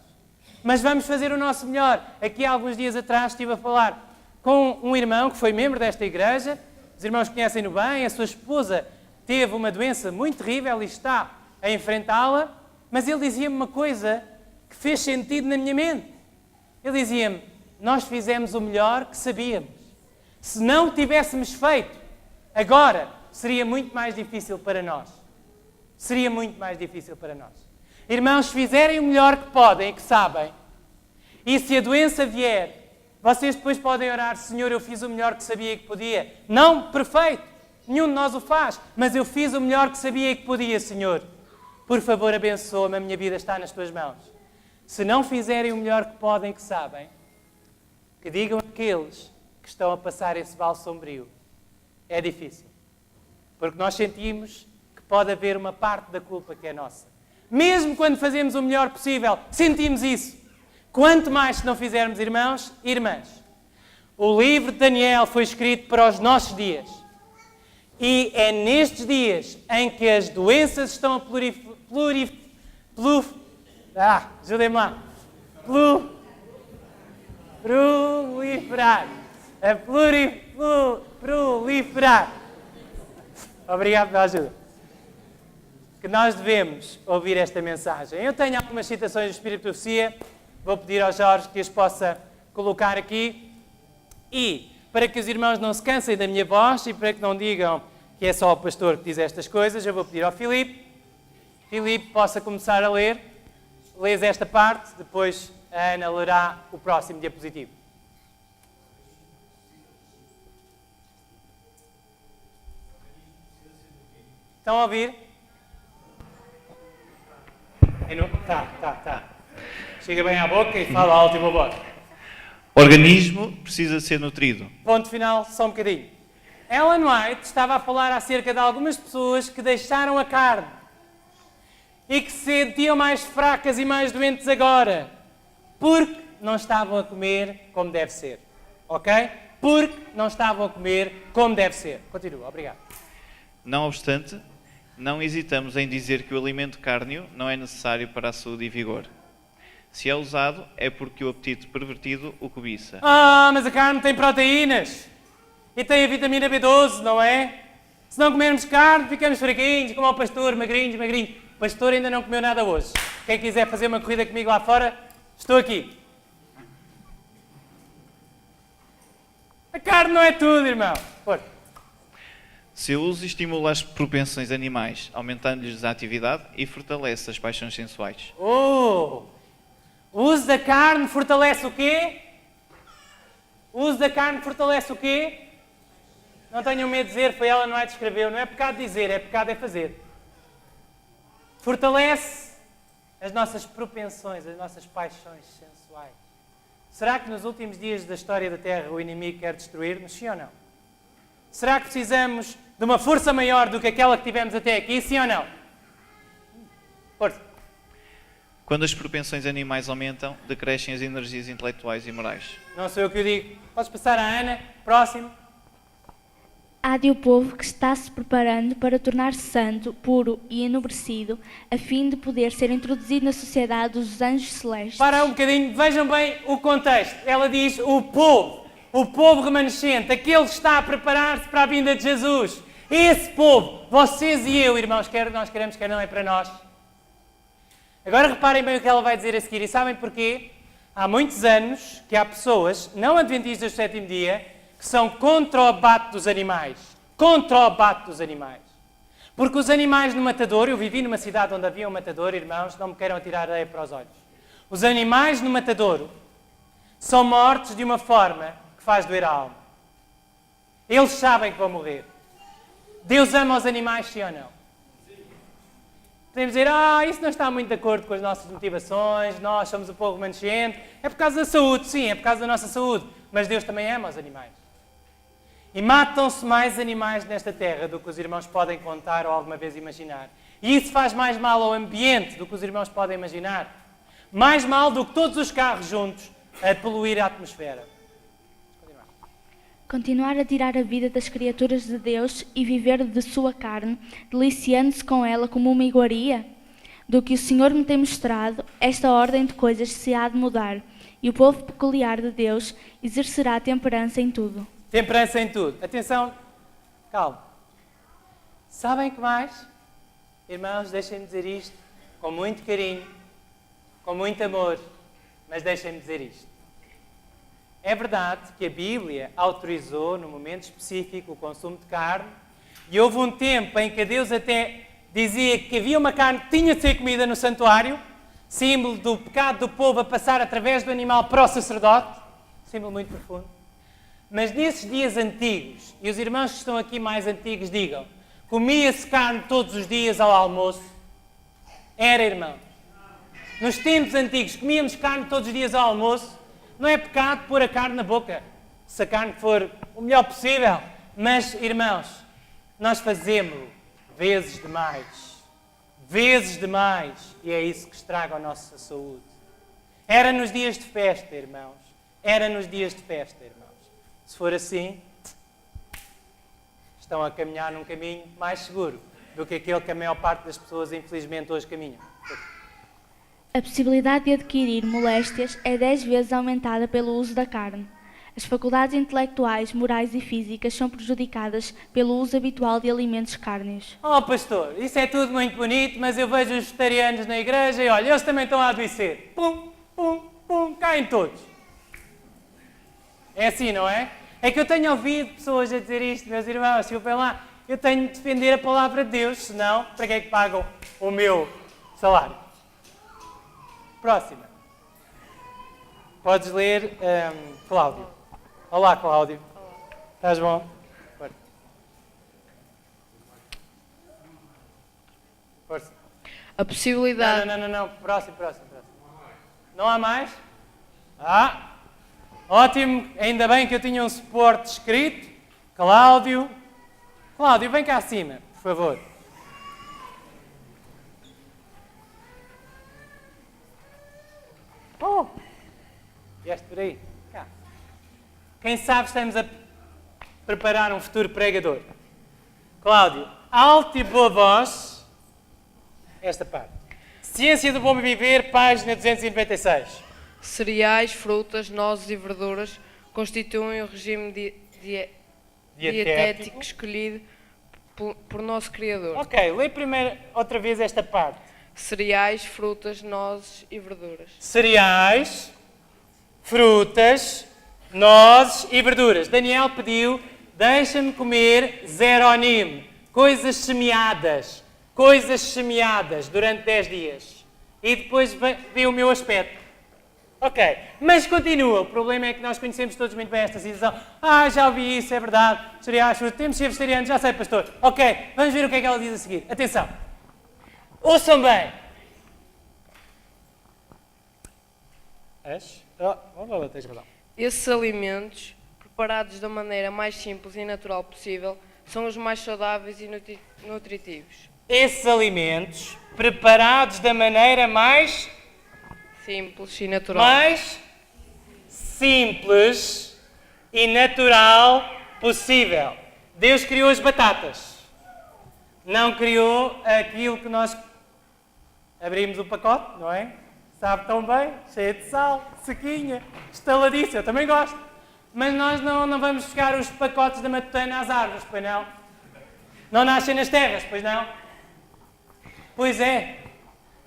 Mas vamos fazer o nosso melhor. Aqui há alguns dias atrás estive a falar com um irmão que foi membro desta igreja. Os irmãos conhecem-no bem. A sua esposa teve uma doença muito terrível e está a enfrentá-la, mas ele dizia-me uma coisa que fez sentido na minha mente. Ele dizia-me, nós fizemos o melhor que sabíamos. Se não tivéssemos feito, agora seria muito mais difícil para nós. Seria muito mais difícil para nós. Irmãos, se fizerem o melhor que podem e que sabem, e se a doença vier, vocês depois podem orar, Senhor, eu fiz o melhor que sabia e que podia. Não perfeito, nenhum de nós o faz, mas eu fiz o melhor que sabia e que podia, Senhor. Por favor, abençoa-me, a minha vida está nas tuas mãos. Se não fizerem o melhor que podem e que sabem, que digam àqueles que estão a passar esse vale sombrio. É difícil. Porque nós sentimos que pode haver uma parte da culpa que é nossa. Mesmo quando fazemos o melhor possível, sentimos isso. Quanto mais se não fizermos, irmãos e irmãs. O livro de Daniel foi escrito para os nossos dias. E é nestes dias em que as doenças estão a ajudem-me lá. Proliferar. A proliferar. Obrigado pela ajuda. Que nós devemos ouvir esta mensagem. Eu tenho algumas citações do Espírito de Profecia, vou pedir ao Jorge que as possa colocar aqui. E, para que os irmãos não se cansem da minha voz e para que não digam que é só o pastor que diz estas coisas, eu vou pedir ao Filipe. Filipe possa começar a ler. Lês esta parte, depois a Ana lerá o próximo diapositivo. Estão a ouvir? Tá. Chega bem à boca e fala a última voz. Organismo precisa ser nutrido. Ponto final, só um bocadinho. Ellen White estava a falar acerca de algumas pessoas que deixaram a carne e que se sentiam mais fracas e mais doentes agora, porque não estavam a comer como deve ser. Ok? Porque não estavam a comer como deve ser. Continua, obrigado. Não obstante, não hesitamos em dizer que o alimento cárneo não é necessário para a saúde e vigor. Se é usado, é porque o apetite pervertido o cobiça. Mas a carne tem proteínas e tem a vitamina B12, não é? Se não comermos carne, ficamos fraquinhos, como o pastor, magrinhos. O pastor ainda não comeu nada hoje. Quem quiser fazer uma corrida comigo lá fora, estou aqui. A carne não é tudo, irmão. Força. Seu uso estimula as propensões animais, aumentando-lhes a atividade e fortalece as paixões sensuais. O uso da carne fortalece o quê? O uso da carne fortalece o quê? Não tenham medo de dizer, foi ela não é de escrever. Não é pecado dizer, é pecado é fazer. Fortalece as nossas propensões, as nossas paixões sensuais. Será que nos últimos dias da história da Terra o inimigo quer destruir-nos, sim ou não? Será que precisamos de uma força maior do que aquela que tivemos até aqui, sim ou não? Força. Quando as propensões animais aumentam, decrescem as energias intelectuais e morais. Não sou eu que o digo. Podes passar à Ana. Próximo. Há de o povo que está se preparando para tornar-se santo, puro e enobrecido, a fim de poder ser introduzido na sociedade dos anjos celestes. Para um bocadinho, vejam bem o contexto. Ela diz o povo remanescente, aquele que está a preparar-se para a vinda de Jesus. Esse povo, vocês e eu, irmãos, quer nós queremos, quer não, é para nós. Agora reparem bem o que ela vai dizer a seguir. E sabem porquê? Há muitos anos que há pessoas, não adventistas do sétimo dia, que são contra o abate dos animais. Contra o abate dos animais. Porque os animais no matadouro, eu vivi numa cidade onde havia um matadouro, irmãos, não me queiram atirar areia para os olhos. Os animais no matadouro são mortos de uma forma que faz doer a alma. Eles sabem que vão morrer. Deus ama os animais, sim ou não? Podemos dizer, isso não está muito de acordo com as nossas motivações, nós somos o povo remanescente. É por causa da saúde, sim, é por causa da nossa saúde. Mas Deus também ama os animais. E matam-se mais animais nesta terra do que os irmãos podem contar ou alguma vez imaginar. E isso faz mais mal ao ambiente do que os irmãos podem imaginar. Mais mal do que todos os carros juntos a poluir a atmosfera. Continuar a tirar a vida das criaturas de Deus e viver de sua carne, deliciando-se com ela como uma iguaria? Do que o Senhor me tem mostrado, esta ordem de coisas se há de mudar, e o povo peculiar de Deus exercerá temperança em tudo. Temperança em tudo. Atenção, calma. Sabem que mais? Irmãos, deixem-me dizer isto com muito carinho, com muito amor, mas deixem-me dizer isto. É verdade que a Bíblia autorizou, num momento específico, o consumo de carne, e houve um tempo em que Deus até dizia que havia uma carne que tinha de ser comida no santuário, símbolo do pecado do povo a passar através do animal para o sacerdote, símbolo muito profundo. Mas nesses dias antigos, e os irmãos que estão aqui mais antigos digam, comia-se carne todos os dias ao almoço? Era, irmão. Nos tempos antigos, comíamos carne todos os dias ao almoço? Não é pecado pôr a carne na boca, se a carne for o melhor possível. Mas, irmãos, nós fazemos-lo vezes demais. Vezes demais. E é isso que estraga a nossa saúde. Era nos dias de festa, irmãos. Era nos dias de festa, irmãos. Se for assim, estão a caminhar num caminho mais seguro do que aquele que a maior parte das pessoas, infelizmente, hoje caminham. A possibilidade de adquirir moléstias é 10 vezes aumentada pelo uso da carne. As faculdades intelectuais, morais e físicas são prejudicadas pelo uso habitual de alimentos cárneos. Oh, pastor, isso é tudo muito bonito, mas eu vejo os vegetarianos na igreja e olha, eles também estão a adoecer. Pum, pum, pum, caem todos. É assim, não é? É que eu tenho ouvido pessoas a dizer isto, meus irmãos, desculpem lá, eu tenho de defender a palavra de Deus, senão, para que é que pagam o meu salário? Próxima. Podes ler, Cláudio. Olá, Cláudio. Olá. Estás bom? Força. A possibilidade... Não. Próximo. Não há mais? Ótimo. Ainda bem que eu tinha um suporte escrito. Cláudio, vem cá acima, por favor. Oh! Vieste por aí? Cá. Quem sabe estamos a preparar um futuro pregador. Cláudio, alto e boa voz. Esta parte. Ciência do Bom Viver, página 296. Cereais, frutas, nozes e verduras constituem o regime dietético escolhido por nosso Criador. Ok, lê primeiro outra vez esta parte. Cereais, frutas, nozes e verduras. Cereais, frutas, nozes e verduras. Daniel pediu, deixa-me comer zeronim, coisas semeadas durante 10 dias. E depois vê o meu aspecto. Ok, mas continua. O problema é que nós conhecemos todos muito bem esta situação. Já ouvi isso, é verdade. Cereais, frutas, temos de ser vegetarianos, já sei, pastor. Ok, vamos ver o que é que ela diz a seguir. Atenção. Ouçam bem. Tens razão. Esses alimentos, preparados da maneira mais simples e natural possível, são os mais saudáveis e nutritivos. Esses alimentos, preparados da maneira mais simples e natural. Mais simples e natural possível. Deus criou as batatas. Não criou aquilo que nós abrimos o pacote, não é? Sabe tão bem, cheia de sal, sequinha, estaladiça, eu também gosto. Mas nós não vamos buscar os pacotes da matutana às árvores, pois não? Não nascem nas terras, pois não? Pois é.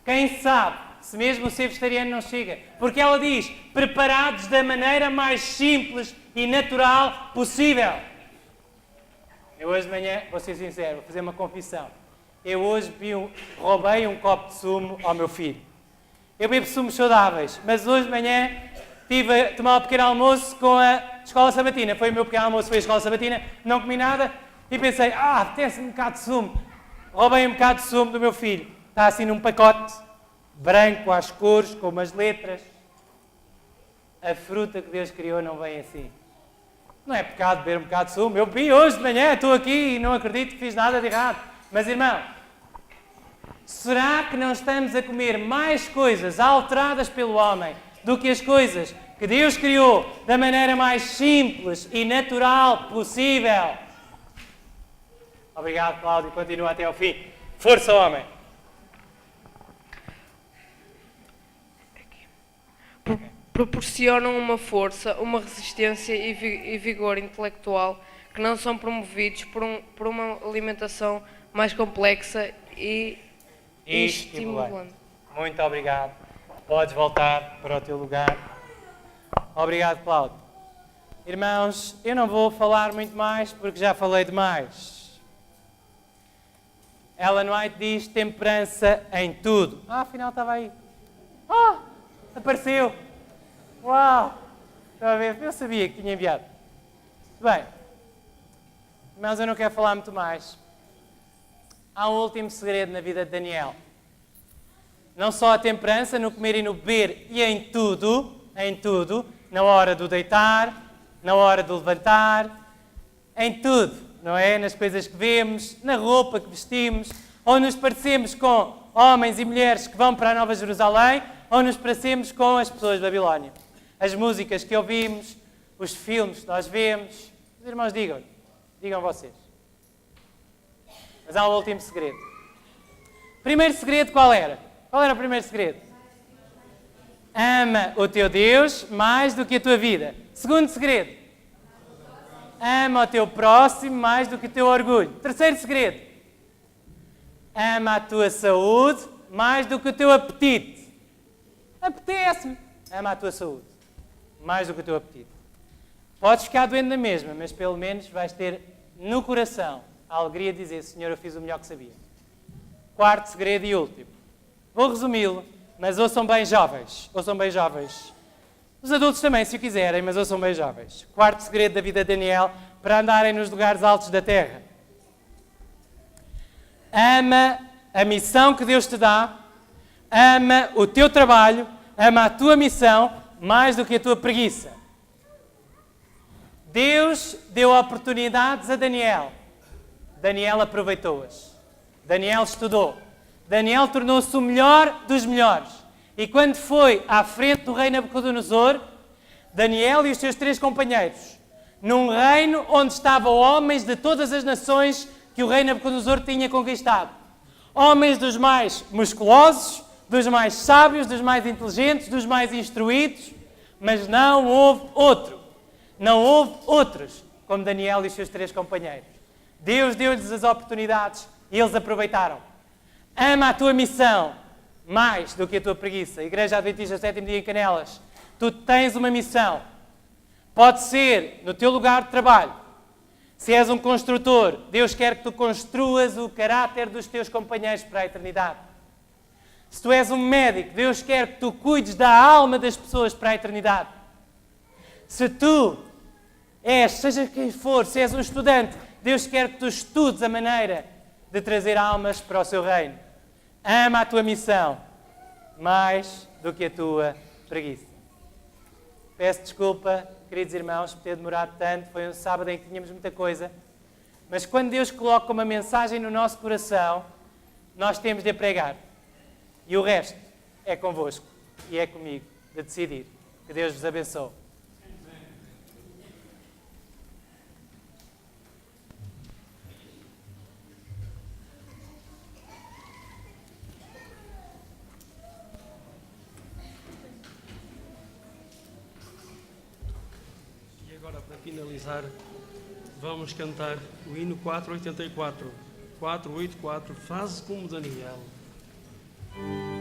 Quem sabe, se mesmo o ser vegetariano não chega. Porque ela diz, preparados da maneira mais simples e natural possível. Eu hoje de manhã, vou ser sincero, vou fazer uma confissão. Eu hoje roubei um copo de sumo ao meu filho. Eu bebo sumos saudáveis, mas hoje de manhã estive a tomar um pequeno almoço com a escola sabatina. Foi o meu pequeno almoço, foi a escola sabatina, não comi nada e pensei, apetece um bocado de sumo. Roubei um bocado de sumo do meu filho. Está assim num pacote, branco às cores, com umas letras. A fruta que Deus criou não vem assim. Não é pecado beber um bocado de sumo. Eu bebi hoje de manhã, estou aqui e não acredito que fiz nada de errado. Mas, irmão, será que não estamos a comer mais coisas alteradas pelo homem do que as coisas que Deus criou da maneira mais simples e natural possível? Obrigado, Cláudio. Continua até ao fim. Força, homem. Proporcionam uma força, uma resistência e vigor intelectual que não são promovidos por uma alimentação mais complexa e estimulante. Muito obrigado. Podes voltar para o teu lugar. Obrigado, Cláudio. Irmãos, eu não vou falar muito mais porque já falei demais. Ellen White diz temperança em tudo. Afinal estava aí. Apareceu. Uau! Estava a ver? Eu sabia que tinha enviado. Bem, irmãos, eu não quero falar muito mais. Há um último segredo na vida de Daniel. Não só a temperança no comer e no beber e em tudo, na hora do deitar, na hora do levantar, em tudo, não é? Nas coisas que vemos, na roupa que vestimos, ou nos parecemos com homens e mulheres que vão para a Nova Jerusalém, ou nos parecemos com as pessoas de Babilónia. As músicas que ouvimos, os filmes que nós vemos. Os irmãos digam vocês. Mas há um último segredo. Primeiro segredo qual era? Qual era o primeiro segredo? Ama o teu Deus mais do que a tua vida. Segundo segredo. Ama o teu próximo mais do que o teu orgulho. Terceiro segredo. Ama a tua saúde mais do que o teu apetite. Apetece-me. Ama a tua saúde mais do que o teu apetite. Podes ficar doente na mesma, mas pelo menos vais ter no coração a alegria de dizer: Senhor, eu fiz o melhor que sabia. Quarto segredo e último. Vou resumi-lo, mas ouçam bem, jovens. Ouçam bem, jovens. Os adultos também, se o quiserem, mas ouçam bem, jovens. Quarto segredo da vida de Daniel para andarem nos lugares altos da terra. Ama a missão que Deus te dá, ama o teu trabalho, ama a tua missão mais do que a tua preguiça. Deus deu oportunidades a Daniel. Daniel aproveitou-as. Daniel estudou. Daniel tornou-se o melhor dos melhores. E quando foi à frente do rei Nabucodonosor, Daniel e os seus 3 companheiros, num reino onde estavam homens de todas as nações que o rei Nabucodonosor tinha conquistado. Homens dos mais musculosos, dos mais sábios, dos mais inteligentes, dos mais instruídos, mas não houve outro. Não houve outros como Daniel e os seus 3 companheiros. Deus deu-lhes as oportunidades e eles aproveitaram. Ama a tua missão mais do que a tua preguiça. Igreja Adventista Sétimo Dia em Canelas, tu tens uma missão. Pode ser no teu lugar de trabalho. Se és um construtor, Deus quer que tu construas o caráter dos teus companheiros para a eternidade. Se tu és um médico, Deus quer que tu cuides da alma das pessoas para a eternidade. Se tu és, seja quem for, se és um estudante, Deus quer que tu estudes a maneira de trazer almas para o seu reino. Ama a tua missão mais do que a tua preguiça. Peço desculpa, queridos irmãos, por ter demorado tanto. Foi um sábado em que tínhamos muita coisa. Mas quando Deus coloca uma mensagem no nosso coração, nós temos de a pregar. E o resto é convosco e é comigo de decidir. Que Deus vos abençoe. E agora, para finalizar, vamos cantar o hino 484. 484, faze como Daniel. Oh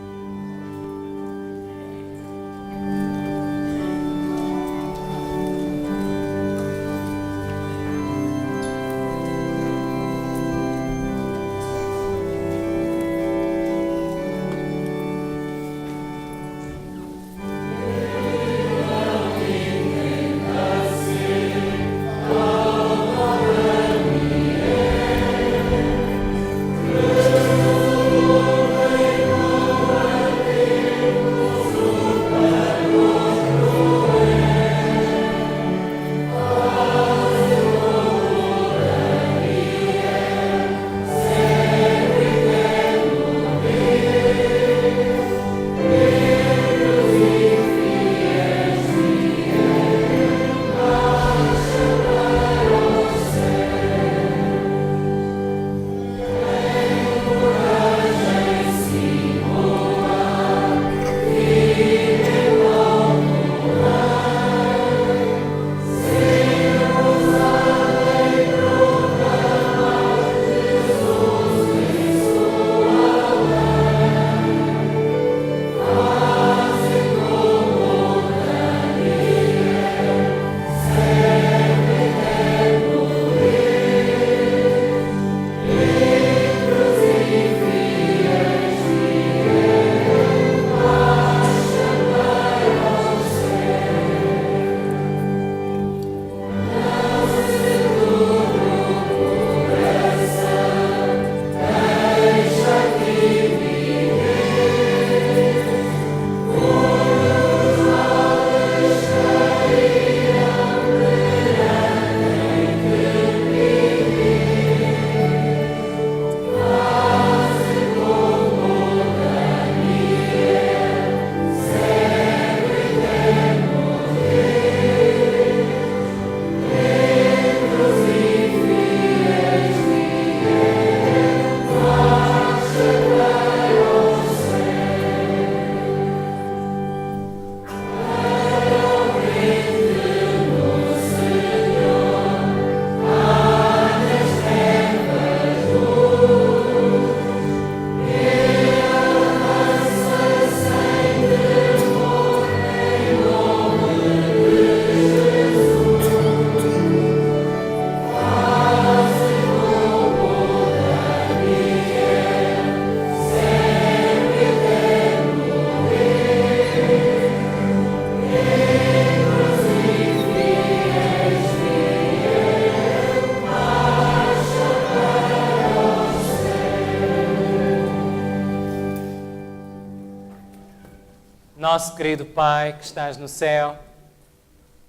Nosso querido Pai que estás no céu,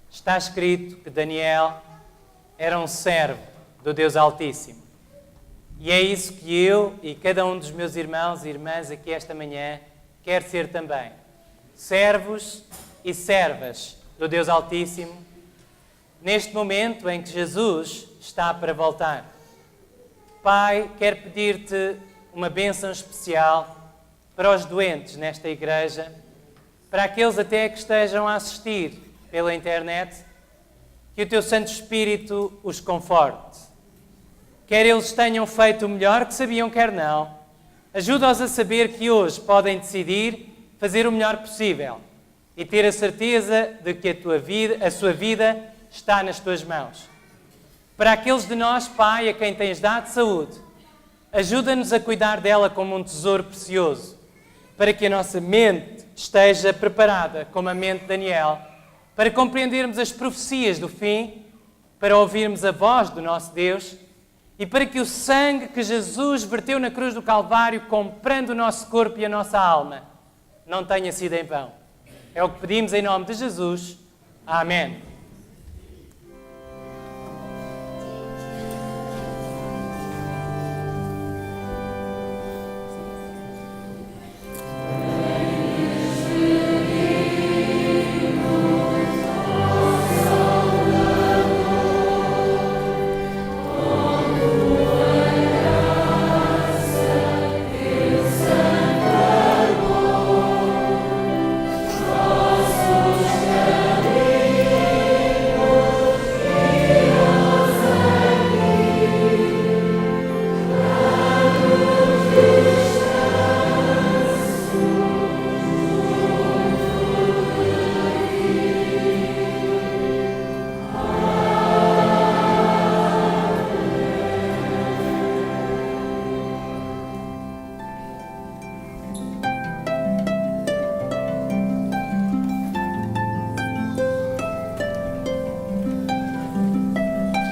está escrito que Daniel era um servo do Deus Altíssimo. E é isso que eu e cada um dos meus irmãos e irmãs aqui esta manhã quer ser também. Servos e servas do Deus Altíssimo, neste momento em que Jesus está para voltar. Pai, quero pedir-te uma bênção especial para os doentes nesta igreja, para aqueles até que estejam a assistir pela internet, que o teu Santo Espírito os conforte. Quer eles tenham feito o melhor que sabiam, quer não, ajuda-os a saber que hoje podem decidir fazer o melhor possível e ter a certeza de que a sua vida está nas tuas mãos. Para aqueles de nós, Pai, a quem tens dado saúde, ajuda-nos a cuidar dela como um tesouro precioso, para que a nossa mente esteja preparada, como a mente de Daniel, para compreendermos as profecias do fim, para ouvirmos a voz do nosso Deus e para que o sangue que Jesus verteu na cruz do Calvário, comprando o nosso corpo e a nossa alma, não tenha sido em vão. É o que pedimos em nome de Jesus. Amém.